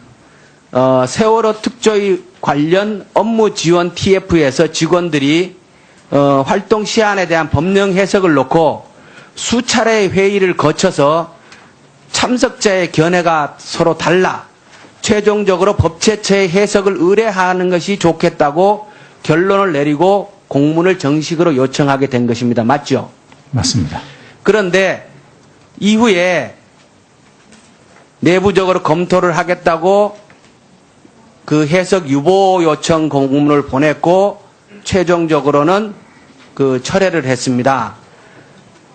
S11: 세월호 특조위 관련 업무 지원 TF에서 직원들이 활동 시한에 대한 법령 해석을 놓고 수차례의 회의를 거쳐서 참석자의 견해가 서로 달라 최종적으로 법제처의 해석을 의뢰하는 것이 좋겠다고 결론을 내리고 공문을 정식으로 요청하게 된 것입니다. 맞죠?
S2: 맞습니다.
S11: 그런데 이후에 내부적으로 검토를 하겠다고 그 해석 유보 요청 공문을 보냈고 최종적으로는 그 철회를 했습니다.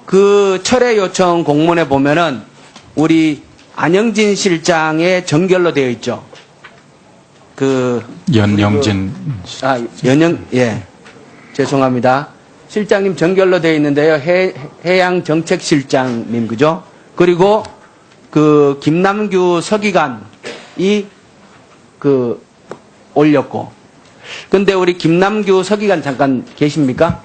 S11: 그 철회 요청 공문에 보면은 우리 안영진 실장의 정결로 되어 있죠.
S2: 연영진.
S11: 예. 죄송합니다. 실장님 정결로 되어 있는데요. 해양정책실장님, 그죠? 그리고 그 김남규 서기관이 그 올렸고, 근데 우리 김남규 서기관 잠깐 계십니까?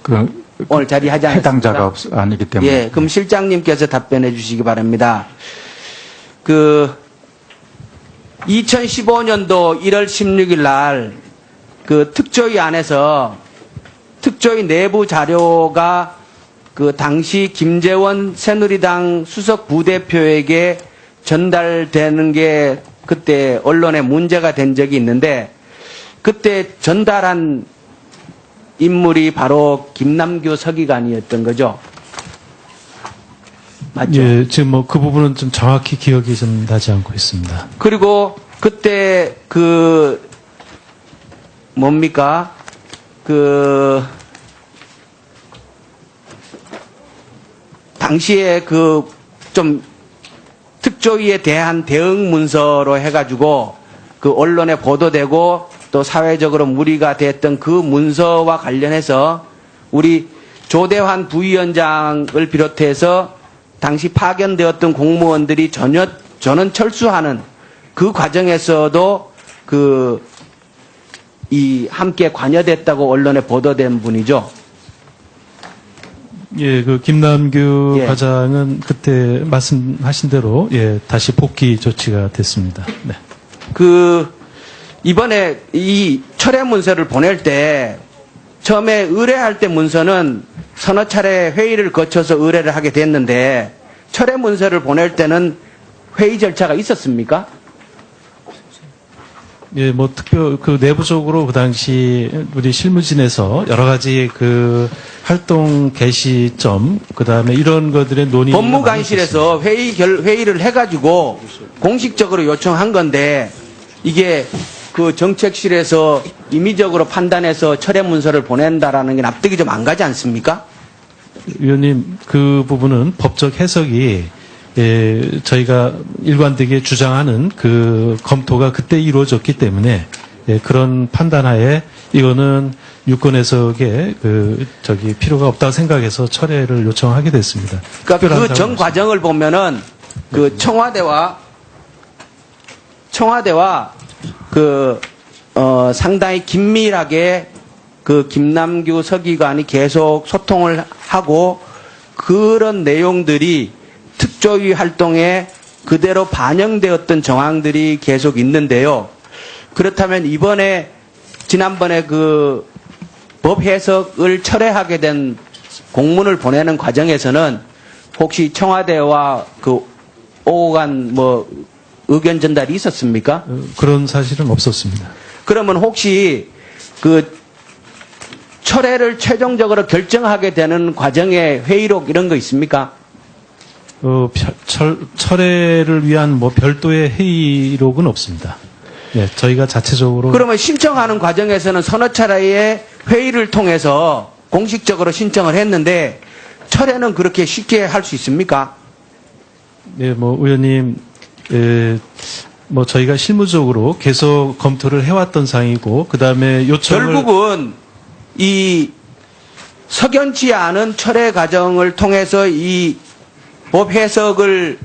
S2: 그
S11: 오늘 자리하지 않습니까?
S2: 해당자가 아니기 때문에.
S11: 예, 그럼 실장님께서 답변해 주시기 바랍니다. 그 2015년도 1월 16일 날 그 특조위 안에서 특조위 내부 자료가 그 당시 김재원 새누리당 수석 부대표에게 전달되는 게 그때 언론에 문제가 된 적이 있는데, 그때 전달한 인물이 바로 김남규 서기관이었던 거죠. 맞죠?
S13: 예, 지금 뭐 그 부분은 좀 정확히 기억이 좀 나지 않고 있습니다.
S11: 그리고 그때 그 뭡니까? 그 당시에 그 좀 특조위에 대한 대응 문서로 해가지고 그 언론에 보도되고 또 사회적으로 물의가 됐던 그 문서와 관련해서 우리 조대환 부위원장을 비롯해서 당시 파견되었던 공무원들이 전원 철수하는 그 과정에서도 이 함께 관여됐다고 언론에 보도된 분이죠.
S13: 예, 그 김남규
S11: 예.
S13: 과장은 그때 말씀하신 대로 예, 다시 복귀 조치가 됐습니다. 네.
S11: 그 이번에 이 철회 문서를 보낼 때 처음에 의뢰할 때 문서는 서너 차례 회의를 거쳐서 의뢰를 하게 됐는데 철회 문서를 보낼 때는 회의 절차가 있었습니까?
S13: 예, 뭐 그 내부적으로 그 당시 우리 실무진에서 여러 가지 그 활동 개시점, 그 다음에 이런 것들의 논의.
S11: 법무관실에서 회의를 해가지고 공식적으로 요청한 건데 이게 그 정책실에서 임의적으로 판단해서 철회 문서를 보낸다라는 게 납득이 좀 안 가지 않습니까?
S13: 위원님, 그 부분은 법적 해석이 예, 저희가 일관되게 주장하는 그 검토가 그때 이루어졌기 때문에 예, 그런 판단하에 이거는 유권 해석에 필요가 없다고 생각해서 철회를 요청하게 됐습니다.
S11: 그러니까 그 전 과정을 보면은 그 청와대와 상당히 긴밀하게 그 김남규 서기관이 계속 소통을 하고 그런 내용들이 특조위 활동에 그대로 반영되었던 정황들이 계속 있는데요. 그렇다면 지난번에 그 법 해석을 철회하게 된 공문을 보내는 과정에서는 혹시 청와대와 그 오고 간 의견 전달이 있었습니까?
S13: 그런 사실은 없었습니다.
S11: 그러면 혹시 그 철회를 최종적으로 결정하게 되는 과정에 회의록 이런 거 있습니까?
S13: 철회를 위한 별도의 회의록은 없습니다. 예, 저희가 자체적으로.
S11: 그러면 신청하는 과정에서는 서너 차례의 회의를 통해서 공식적으로 신청을 했는데 철회는 그렇게 쉽게 할 수 있습니까?
S13: 예, 의원님, 저희가 실무적으로 계속 검토를 해왔던 사항이고, 그 다음에 요청을.
S11: 결국은 이 석연치 않은 철회 과정을 통해서 이 법 해석을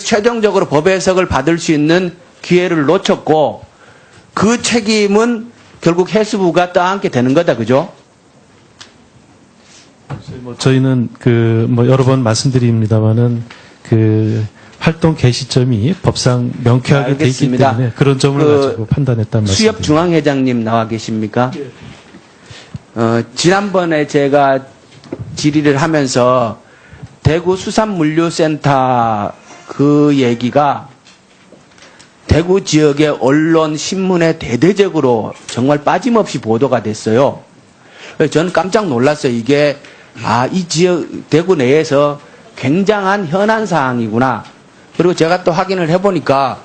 S11: 최종적으로 법 해석을 받을 수 있는 기회를 놓쳤고, 그 책임은 결국 해수부가 떠안게 되는 거다, 그죠?
S13: 저희는 여러 번 말씀드립니다만은 활동 개시점이 법상 명쾌하게 돼 있기 때문에 그런 점을 가지고 판단했다는 말씀입니다.
S11: 수협중앙회장님 나와 계십니까? 지난번에 제가 질의를 하면서 대구 수산물류센터 그 얘기가 대구 지역의 언론, 신문에 대대적으로 정말 빠짐없이 보도가 됐어요. 저는 깜짝 놀랐어요. 이게 이 지역 대구 내에서 굉장한 현안 사항이구나. 그리고 제가 또 확인을 해보니까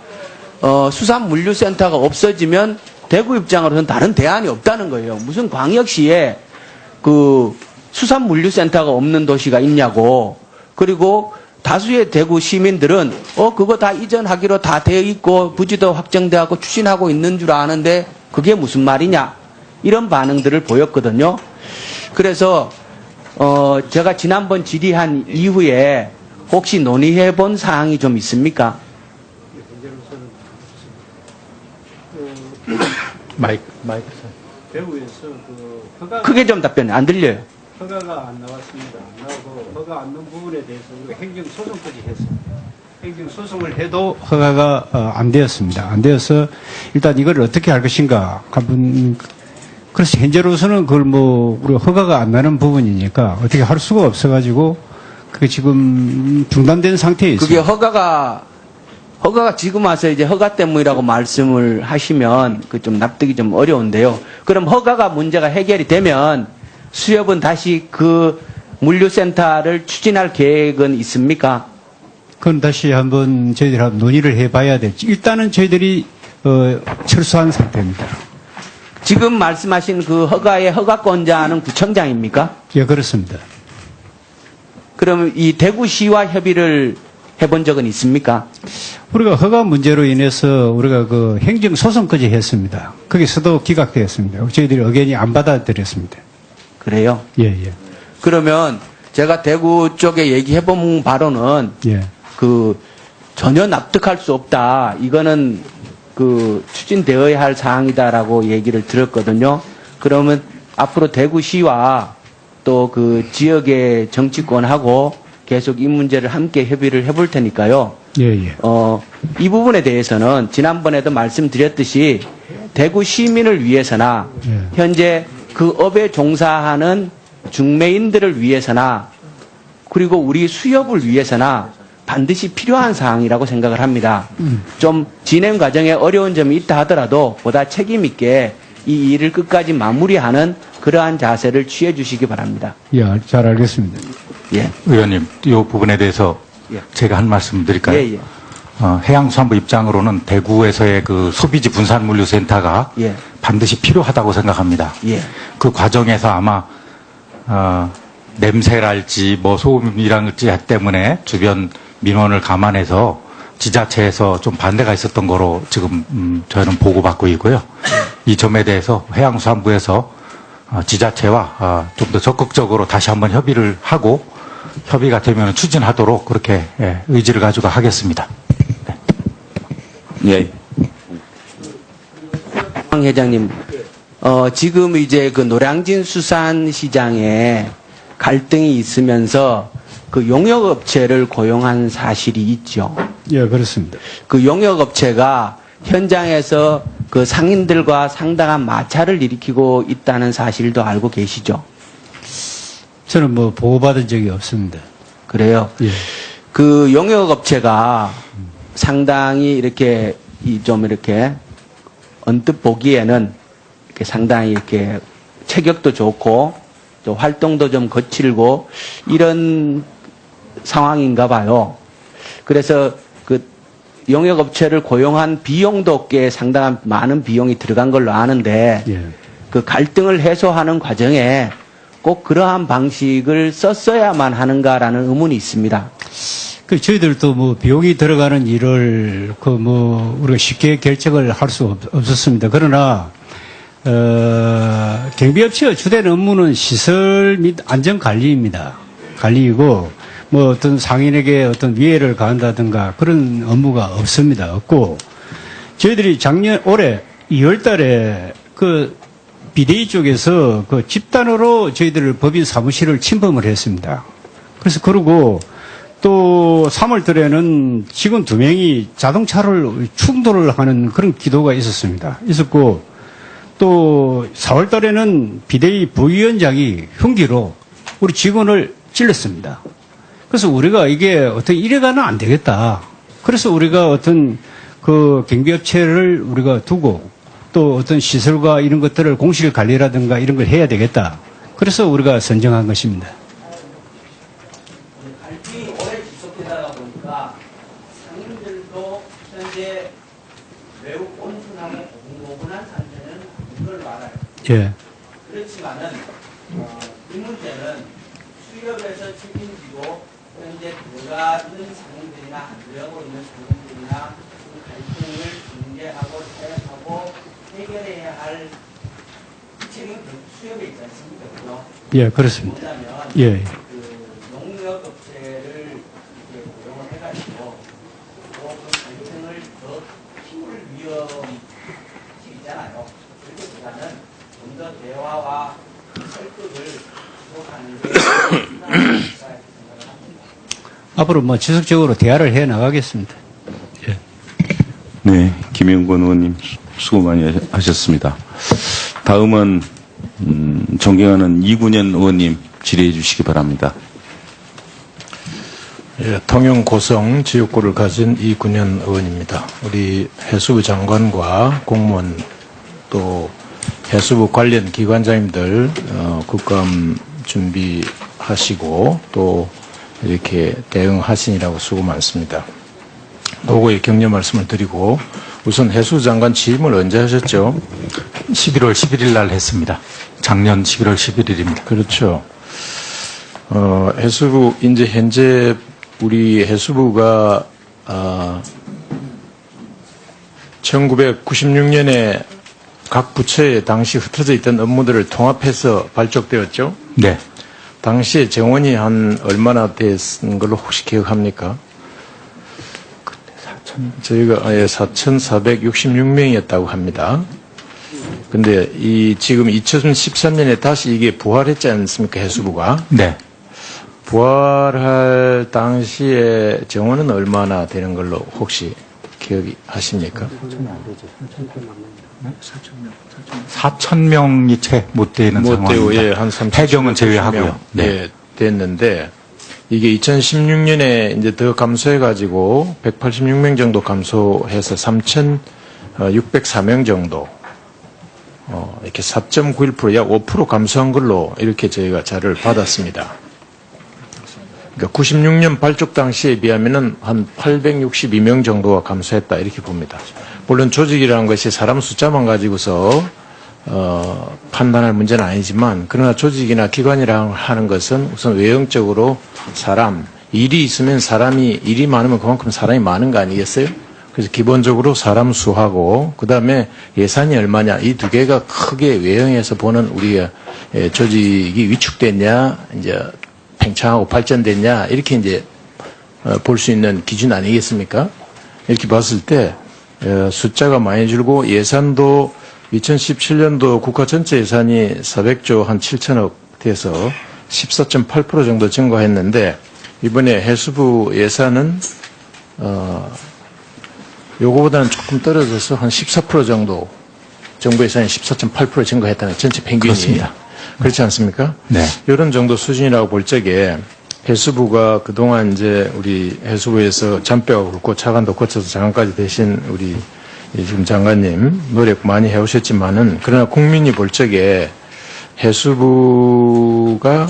S11: 수산물류센터가 없어지면 대구 입장으로는 다른 대안이 없다는 거예요. 무슨 광역시에 그 수산물류센터가 없는 도시가 있냐고. 그리고 다수의 대구 시민들은 그거 다 이전하기로 다 되어 있고 부지도 확정되고 추진하고 있는 줄 아는데 그게 무슨 말이냐 이런 반응들을 보였거든요. 그래서 제가 지난번 질의한 이후에 혹시 논의해 본 사항이 좀 있습니까?
S6: 마이크. 배우에서
S11: 크게 좀 답변해. 안 들려요.
S6: 허가가 안 나왔습니다. 안 나오고 허가 안 나온 부분에 대해서 우리가 행정소송까지 했습니다. 행정소송을 해도 허가가 안 되었습니다. 안 되어서 일단 이걸 어떻게 할 것인가 한번 그래서 현재로서는 그걸 뭐 우리가 허가가 안 나는 부분이니까 어떻게 할 수가 없어가지고 그게 지금 중단된 상태에 있습니다.
S11: 그게 허가가 지금 와서 이제 허가 때문이라고 말씀을 하시면 그 좀 납득이 좀 어려운데요. 그럼 허가가 문제가 해결이 되면 수협은 다시 그 물류센터를 추진할 계획은 있습니까?
S6: 그건 다시 한번 저희들이 한번 논의를 해봐야 될지. 일단은 저희들이 철수한 상태입니다.
S11: 지금 말씀하신 그 허가의 허가권자는 구청장입니까?
S6: 예, 그렇습니다.
S11: 그럼 이 대구시와 협의를 해본 적은 있습니까?
S6: 우리가 허가 문제로 인해서 우리가 그 행정소송까지 했습니다. 거기서도 기각되었습니다. 저희들이 의견이 안 받아들였습니다.
S11: 그래요?
S6: 예.
S11: 그러면 제가 대구 쪽에 얘기해본 바로는
S6: 예.
S11: 그 전혀 납득할 수 없다. 이거는 그 추진되어야 할 사항이다라고 얘기를 들었거든요. 그러면 앞으로 대구시와 또 그 지역의 정치권하고 계속 이 문제를 함께 협의를 해볼 테니까요.
S6: 예.
S11: 이 부분에 대해서는 지난번에도 말씀드렸듯이 대구 시민을 위해서나
S6: 예.
S11: 현재 그 업에 종사하는 중매인들을 위해서나 그리고 우리 수협을 위해서나 반드시 필요한 사항이라고 생각을 합니다. 좀 진행 과정에 어려운 점이 있다 하더라도 보다 책임 있게 이 일을 끝까지 마무리하는 그러한 자세를 취해 주시기 바랍니다.
S6: 예, 잘 알겠습니다.
S11: 예.
S2: 의원님, 이 부분에 대해서
S11: 예.
S2: 제가 한 말씀 드릴까요?
S11: 예.
S2: 해양수산부 입장으로는 대구에서의 그 소비지 분산물류센터가
S11: 예.
S2: 반드시 필요하다고 생각합니다.
S11: 예.
S2: 그 과정에서 아마 냄새랄지 뭐 소음이랄지 때문에 주변 민원을 감안해서 지자체에서 좀 반대가 있었던 거로 지금 저희는 보고받고 있고요. 이 점에 대해서 해양수산부에서 지자체와 좀 더 적극적으로 다시 한번 협의를 하고 협의가 되면 추진하도록 그렇게 의지를 가지고 하겠습니다.
S12: 예.
S11: 황 회장님, 지금 이제 그 노량진 수산시장에 갈등이 있으면서 그 용역업체를 고용한 사실이 있죠.
S6: 예, 그렇습니다.
S11: 그 용역업체가 현장에서 그 상인들과 상당한 마찰을 일으키고 있다는 사실도 알고 계시죠?
S6: 저는 뭐 보고받은 적이 없습니다.
S11: 그래요?
S6: 예.
S11: 그 용역업체가 상당히 이렇게 좀 이렇게 언뜻 보기에는 이렇게 상당히 이렇게 체격도 좋고 또 활동도 좀 거칠고 이런 상황인가 봐요. 그래서 그 용역업체를 고용한 비용도 꽤 상당한 많은 비용이 들어간 걸로 아는데
S6: 예.
S11: 그 갈등을 해소하는 과정에 꼭 그러한 방식을 썼어야만 하는가라는 의문이 있습니다.
S6: 그 저희들도 뭐 비용이 들어가는 일을 그 뭐 우리가 쉽게 결정을 할 수 없었습니다. 그러나 경비업체의 주된 업무는 시설 및 안전 관리입니다. 관리이고 뭐 어떤 상인에게 어떤 위해를 가한다든가 그런 업무가 없습니다. 없고 저희들이 올해 2월달에 그 비대위 쪽에서 그 집단으로 저희들 법인 사무실을 침범을 했습니다. 그래서 그러고 또 3월달에는 직원 2명이 자동차를 충돌을 하는 그런 기도가 있었고 또 4월달에는 비대위 부위원장이 흉기로 우리 직원을 찔렀습니다. 그래서 우리가 이게 어떻게 이래가는 안 되겠다. 그래서 우리가 어떤 그 경비업체를 우리가 두고 또 어떤 시설과 이런 것들을 공실 관리라든가 이런 걸 해야 되겠다. 그래서 우리가 선정한 것입니다.
S11: 갈등이 오래 지속되다가 보니까 상인들도 현재 매우 온순하고 고분고분한 상태는 아닌 걸로 알아요.
S6: 예.
S11: 그렇지만은 이 문제는 수협에서 책임지고 현재 들어가는 상인들이나 안 들어가고 있는 상인들이나 그 갈등을 중재하고 타협하고 해결해야 할 수협에 있지 않습니까? 그죠?
S8: 예, 그렇습니다.
S11: 왜냐하면
S8: 예.
S11: 그 농력업체를 이렇게 고용을 해가지고 그 경쟁을 더 키울 위험이 있잖아요. 그것보다는 좀 더 대화와 설득을 지속하는 게 중요하다 이렇게 생각을 합니다.
S8: 앞으로 뭐 지속적으로 대화를 해 나가겠습니다.
S14: 네, 김영권 의원님 수고 많이 하셨습니다. 다음은 존경하는 이군현 의원님 질의해 주시기 바랍니다.
S15: 예, 통영 고성 지역구를 가진 이군현 의원입니다. 우리 해수부 장관과 공무원 또 해수부 관련 기관장님들 국감 준비하시고 또 이렇게 대응하시느라고 수고 많습니다. 노고의 격려 말씀을 드리고 우선 해수부 장관 취임을 언제 하셨죠?
S2: 11월 11일 날 했습니다. 작년 11월 11일입니다.
S15: 그렇죠. 해수부 이제 현재 우리 해수부가 1996년에 각 부처에 당시 흩어져 있던 업무들을 통합해서 발족되었죠.
S2: 네.
S15: 당시에 정원이 한 얼마나 됐는 걸로 혹시 기억합니까? 저희가 4,466명이었다고 합니다. 근데 지금 2013년에 다시 이게 부활했지 않습니까? 해수부가.
S2: 네.
S15: 부활할 당시에 정원은 얼마나 되는 걸로 혹시 기억이 하십니까?
S2: 4,000명이 채 못 되는 상황입니다.
S15: 예, 한 3,000명.
S2: 해경은 제외하고요. 네.
S15: 예, 됐는데 이게 2016년에 이제 더 감소해가지고 186명 정도 감소해서 3,604명 정도 이렇게 4.91% 약 5% 감소한 걸로 이렇게 저희가 자료를 받았습니다. 그러니까 96년 발족 당시에 비하면은 한 862명 정도가 감소했다 이렇게 봅니다. 물론 조직이라는 것이 사람 숫자만 가지고서 판단할 문제는 아니지만 그러나 조직이나 기관이라 하는 것은 우선 외형적으로 사람, 일이 있으면 일이 많으면 그만큼 사람이 많은 거 아니겠어요? 그래서 기본적으로 사람 수하고 그 다음에 예산이 얼마냐 이 두 개가 크게 외형에서 보는 우리가 조직이 위축됐냐 이제 팽창하고 발전됐냐 이렇게 이제 볼 수 있는 기준 아니겠습니까? 이렇게 봤을 때 숫자가 많이 줄고 예산도 2017년도 국가 전체 예산이 400조 한 7천억 돼서 14.8% 정도 증가했는데 이번에 해수부 예산은 요거보다는 조금 떨어져서 한 14% 정도 정부 예산이 14.8% 증가했다는 전체 평균이
S2: 그렇습니다.
S15: 그렇지 않습니까?
S2: 네.
S15: 이런 정도 수준이라고 볼 적에 해수부가 그동안 이제 우리 해수부에서 잔뼈가 굵고 차관도 거쳐서 장관까지 되신 우리 지금 장관님 노력 많이 해오셨지만은 그러나 국민이 볼 적에 해수부가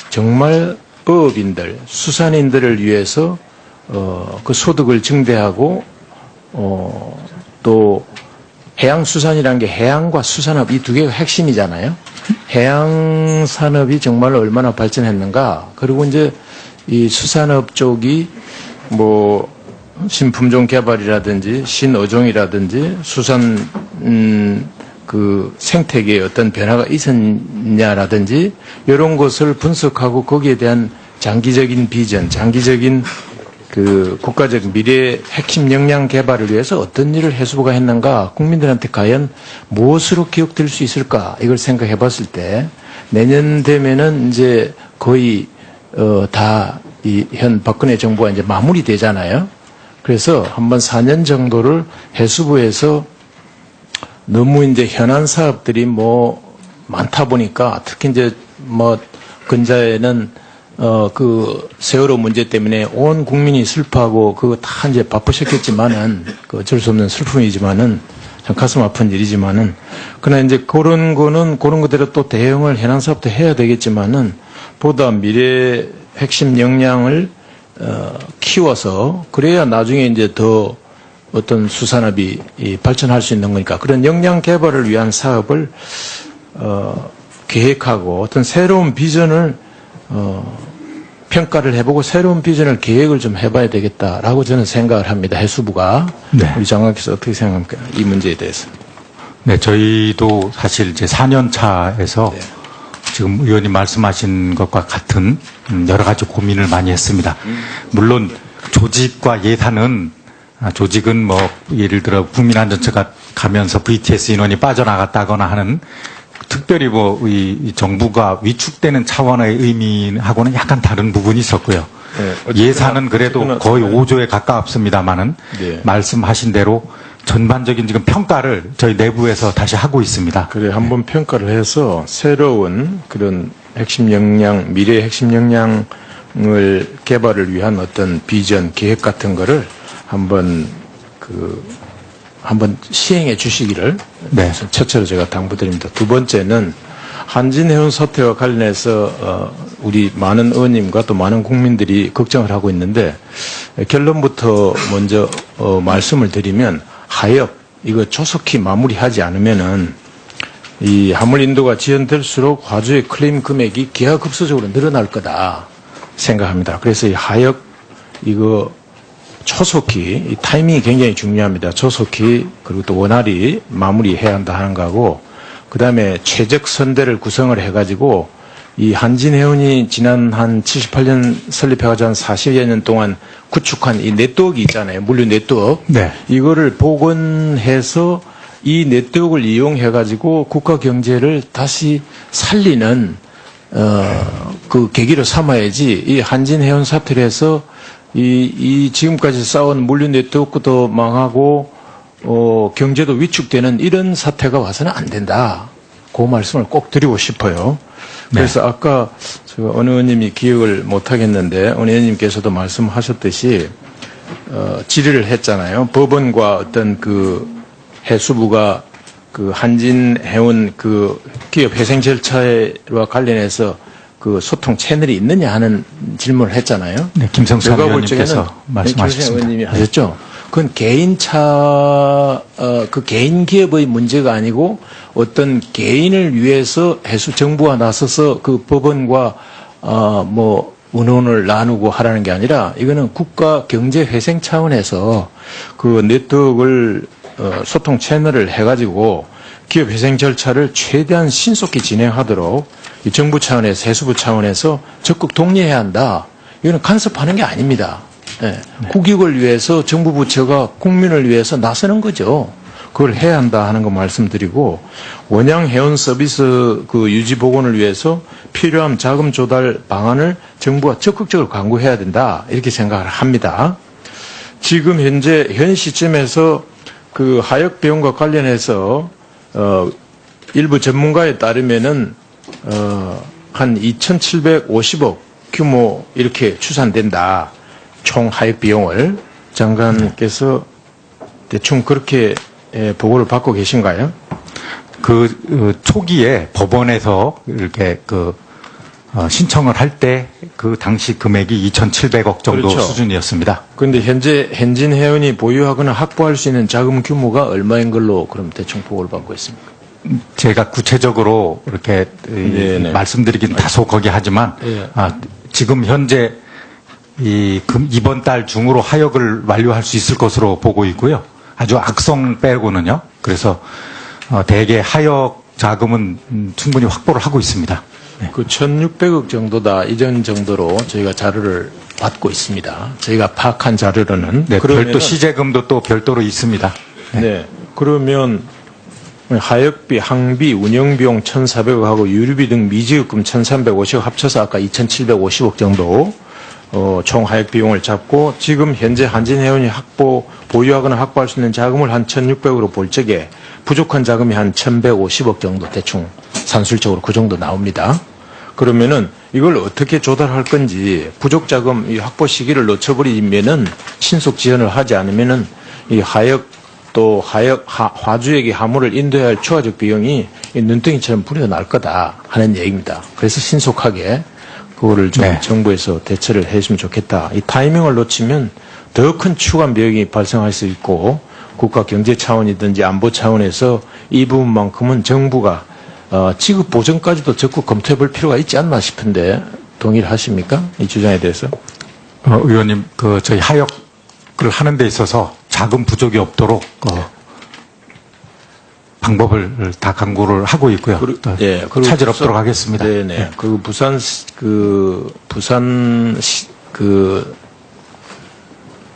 S15: 정말 어업인들, 수산인들을 위해서 그 소득을 증대하고 또 해양수산이라는 게 해양과 수산업 이 두 개가 핵심이잖아요. 해양산업이 정말 얼마나 발전했는가. 그리고 이제 이 수산업 쪽이 뭐 신품종 개발이라든지 신어종이라든지 수산 그 생태계에 어떤 변화가 있었냐라든지 이런 것을 분석하고 거기에 대한 장기적인 비전, 장기적인 그 국가적 미래 핵심 역량 개발을 위해서 어떤 일을 해수부가 했는가, 국민들한테 과연 무엇으로 기억될 수 있을까 이걸 생각해 봤을 때 내년 되면은 이제 거의 다 이 현 박근혜 정부가 이제 마무리되잖아요. 그래서 한번 4년 정도를 해수부에서 너무 이제 현안 사업들이 뭐 많다 보니까 특히 이제 뭐 근자에는 그 세월호 문제 때문에 온 국민이 슬퍼하고 그거 다 이제 바쁘셨겠지만은 그 어쩔 수 없는 슬픔이지만은 참 가슴 아픈 일이지만은 그러나 이제 그런 거는 그런 것대로 또 대응을 현안 사업도 해야 되겠지만은 보다 미래 핵심 역량을 키워서 그래야 나중에 이제 더 어떤 수산업이 발전할 수 있는 거니까 그런 역량 개발을 위한 사업을 계획하고 어떤 새로운 비전을 평가를 해보고 새로운 비전을 계획을 좀 해봐야 되겠다라고 저는 생각을 합니다. 해수부가.
S2: 네.
S15: 우리 장관께서 어떻게 생각합니까? 이 문제에 대해서.
S2: 네, 저희도 사실 이제 4년 차에서 지금 의원님 말씀하신 것과 같은 여러 가지 고민을 많이 했습니다. 물론 조직과 예산은 조직은 뭐 예를 들어 국민안전처가 가면서 VTS 인원이 빠져나갔다거나 하는 특별히 뭐 이 정부가 위축되는 차원의 의미하고는 약간 다른 부분이 있었고요. 예산은 그래도 거의 5조에 가까웠습니다만은 말씀하신 대로 전반적인 지금 평가를 저희 내부에서 다시 하고 있습니다.
S10: 그래, 한번 평가를 해서 새로운 그런 핵심 역량, 미래의 핵심 역량을 개발을 위한 어떤 비전, 계획 같은 거를 한번 시행해 주시기를 첫째로 제가 당부드립니다. 두 번째는 한진해운 사태와 관련해서 우리 많은 의원님과 또 많은 국민들이 걱정을 하고 있는데 결론부터 먼저 말씀을 드리면 하역 이거 조속히 마무리하지 않으면은 이 화물 인도가 지연될수록 화주의 클레임 금액이 기하급수적으로 늘어날 거다 생각합니다. 그래서 이 하역 이거 초속히 이 타이밍이 굉장히 중요합니다. 초속히 그리고 또 원활히 마무리해야 한다 하는 거고 그다음에 최적 선대를 구성을 해가지고 이 한진해운이 지난 한 78년 설립해가지고 한 40여 년 동안 구축한 이 네트워크 있잖아요. 물류 네트워크.
S2: 네.
S10: 이거를 복원해서 이 네트워크를 이용해가지고 국가 경제를 다시 살리는 그 계기로 삼아야지 이 한진해운 사태를 해서 이 지금까지 쌓아온 물류 네트워크도 망하고 경제도 위축되는 이런 사태가 와서는 안 된다. 그 말씀을 꼭 드리고 싶어요. 그래서 아까 어느 의원님이 기억을 못 하겠는데 어느 의원님께서도 말씀하셨듯이 질의를 했잖아요. 법원과 어떤 그 해수부가 그 한진해운 그 기업 회생 절차와 관련해서 그 소통 채널이 있느냐 하는 질문을 했잖아요.
S2: 네, 김성수 의원님께서 말씀하셨습니다.
S10: 김성수 의원님이 하셨죠. 그건 그 개인 기업의 문제가 아니고 어떤 개인을 위해서 정부가 나서서 그 법원과 뭐 의논을 나누고 하라는 게 아니라 이거는 국가 경제 회생 차원에서 그 네트워크를 소통 채널을 해가지고 기업 회생 절차를 최대한 신속히 진행하도록 이 정부 차원에서 해수부 차원에서 적극 독려해야 한다. 이거는 간섭하는 게 아닙니다. 국익을 위해서 정부 부처가 국민을 위해서 나서는 거죠. 그걸 해야 한다 하는 거 말씀드리고 원양 해운 서비스 그 유지 복원을 위해서 필요한 자금 조달 방안을 정부가 적극적으로 강구해야 된다 이렇게 생각을 합니다. 지금 현재 현 시점에서 그 하역 비용과 관련해서 일부 전문가에 따르면은 한 2,750억 규모 이렇게 추산된다. 총 하역 비용을 장관께서 대충 그렇게 보고를 받고 계신가요?
S2: 초기에 법원에서 이렇게 신청을 할 때 그 당시 금액이 2,700억 정도
S10: 그렇죠.
S2: 수준이었습니다.
S10: 그런데 현재 한진해운이 보유하거나 확보할 수 있는 자금 규모가 얼마인 걸로 그럼 대충 보고를 받고 있습니까?
S2: 제가 구체적으로 이렇게 말씀드리긴 다소 거기하지만 지금 현재 이번 달 중으로 하역을 완료할 수 있을 것으로 보고 있고요. 아주 악성 빼고는요. 그래서 대개 하역 자금은 충분히 확보를 하고 있습니다.
S10: 그 1,600억 정도다 이전 정도로 저희가 자료를 받고 있습니다. 저희가 파악한 자료로는.
S2: 네, 별도 시제금도 또 별도로 있습니다.
S10: 네. 그러면 하역비, 항비, 운영비용 1,400억하고 유류비 등 미지급금 1,350억 합쳐서 아까 2,750억 정도 총 하역 비용을 잡고 지금 현재 한진해운이 보유하거나 확보할 수 있는 자금을 한 1,600억으로 볼 적에 부족한 자금이 한 1,150억 정도 대충 산술적으로 그 정도 나옵니다. 그러면은 이걸 어떻게 조달할 건지 부족 자금 이 확보 시기를 놓쳐버리면은 신속 지원을 하지 않으면은 이 하역 또 화주에게 화물을 인도해야 할 추가적 비용이 눈덩이처럼 불이 날 거다 하는 얘기입니다. 그래서 신속하게 그거를 좀 정부에서 대처를 해주면 좋겠다. 이 타이밍을 놓치면 더 큰 추가 비용이 발생할 수 있고 국가 경제 차원이든지 안보 차원에서 이 부분만큼은 정부가 지급 보전까지도 적극 검토해 볼 필요가 있지 않나 싶은데 동의를 하십니까? 이 주장에 대해서?
S2: 의원님, 저희 하역을 하는 데 있어서 자금 부족이 없도록 방법을 다 강구를 하고 있고요. 또
S15: 그리고
S2: 찾으러 하겠습니다.
S15: 네네. 그리고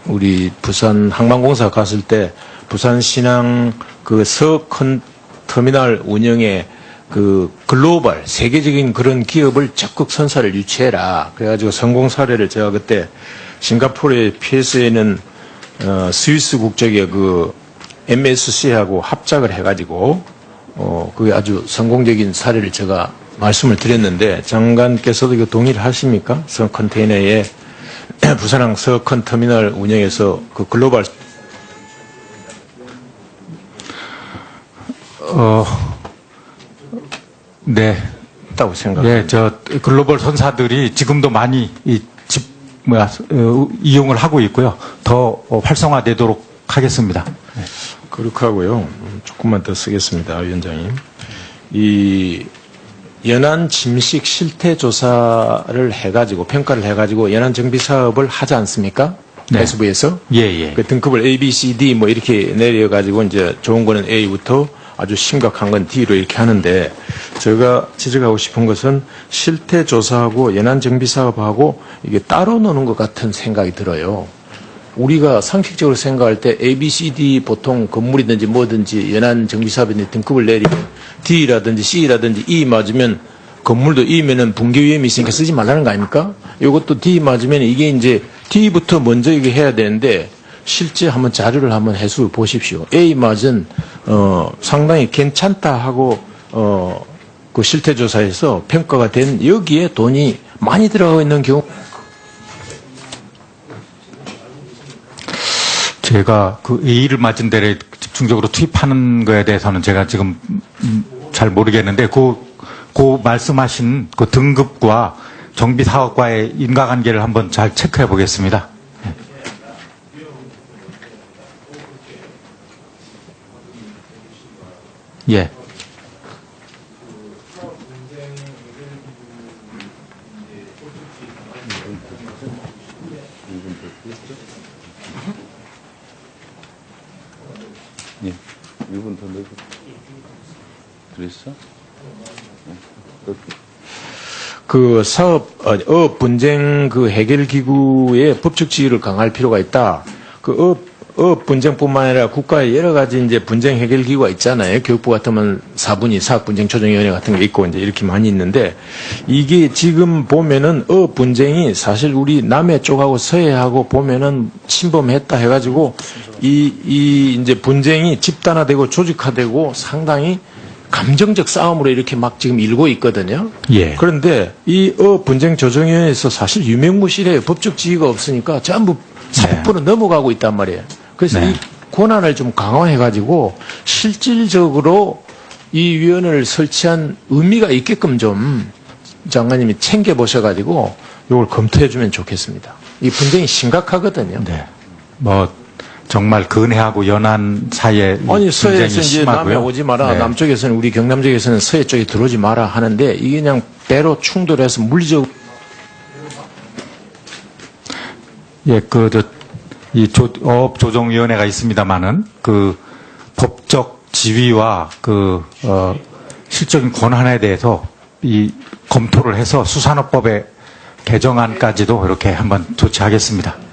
S15: 우리 부산 항만공사 갔을 때 부산 신항 그 서컨 터미널 운영에 그 글로벌 세계적인 그런 기업을 적극 선사를 유치해라. 그래가지고 성공 사례를 제가 그때 싱가포르의 PSA는 스위스 국적의 그 MSC하고 합작을 해가지고 그게 아주 성공적인 사례를 제가 말씀을 드렸는데 장관께서도 이거 동의를 하십니까? 성 컨테이너에 부산항 서컨 터미널 운영에서 그 글로벌
S2: 네.
S15: 있다고 생각합니다.
S2: 예, 저 글로벌 선사들이 지금도 많이 이용을 하고 있고요. 더 활성화되도록 하겠습니다.
S15: 그렇게 하고요. 조금만 더 쓰겠습니다, 위원장님. 이 연안 침식 실태 조사를 해가지고 평가를 해가지고 연안 정비 사업을 하지 않습니까?
S2: 네.
S15: 해수부에서
S2: 예.
S15: 그 등급을 A, B, C, D 뭐 이렇게 내려가지고 이제 좋은 거는 A부터 아주 심각한 건 D로 이렇게 하는데 제가 지적하고 싶은 것은 실태 조사하고 연안 정비 사업하고 이게 따로 노는 것 같은 생각이 들어요. 우리가 상식적으로 생각할 때 A, B, C, D 보통 건물이든지 뭐든지 연안 정비 사업인데 등급을 내리면 D라든지 C라든지 E 맞으면 건물도 E면은 붕괴 위험이 있으니까 쓰지 말라는 거 아닙니까? 이것도 D 맞으면 이게 이제 D부터 먼저 이게 해야 되는데 실제 한번 자료를 한번 해서 보십시오. A 맞은 상당히 괜찮다 하고 그 실태 조사에서 평가가 된 여기에 돈이 많이 들어가 있는 경우.
S2: 제가 그 A를 맞은 데를 집중적으로 투입하는 거에 대해서는 제가 지금 잘 모르겠는데 그 말씀하신 그 등급과 정비 사업과의 인과관계를 한번 잘 체크해 보겠습니다. 예.
S14: 예. 1분 더 넣고. 그랬어?
S15: 그 사업, 업 분쟁 그 해결 기구의 법적 지위를 강화할 필요가 있다. 그 업 분쟁뿐만 아니라 국가의 여러 가지 이제 분쟁 해결 기구가 있잖아요. 교육부 같으면 사분위 사업 분쟁 조정위원회 같은 게 있고 이제 이렇게 많이 있는데 이게 지금 보면은 업 분쟁이 사실 우리 남해 쪽하고 서해하고 보면은 침범했다 해가지고 이 이제 분쟁이 집단화되고 조직화되고 상당히 감정적 싸움으로 이렇게 막 지금 일고 있거든요.
S2: 예.
S15: 그런데 이 분쟁 조정위원회에서 사실 유명무실해요. 법적 지위가 없으니까 전부 사법부로 넘어가고 있단 말이에요. 그래서 이 권한을 좀 강화해가지고 실질적으로 이 위원회를 설치한 의미가 있게끔 좀 장관님이 챙겨보셔가지고 이걸 검토해주면 좋겠습니다. 이 분쟁이 심각하거든요.
S2: 네. 뭐 정말 근해하고 연안 사이에
S15: 아니 서해에서 이제
S2: 심하고요.
S15: 남해 오지 마라.
S2: 네.
S15: 남쪽에서는 우리 경남 쪽에서는 서해 쪽에 들어오지 마라 하는데 이게 그냥 배로 충돌해서 물리적
S2: 예, 어업조정위원회가 있습니다만은 그 법적 지위와 실적인 권한에 대해서 이 검토를 해서 수산업법의 개정안까지도 이렇게 한번 조치하겠습니다.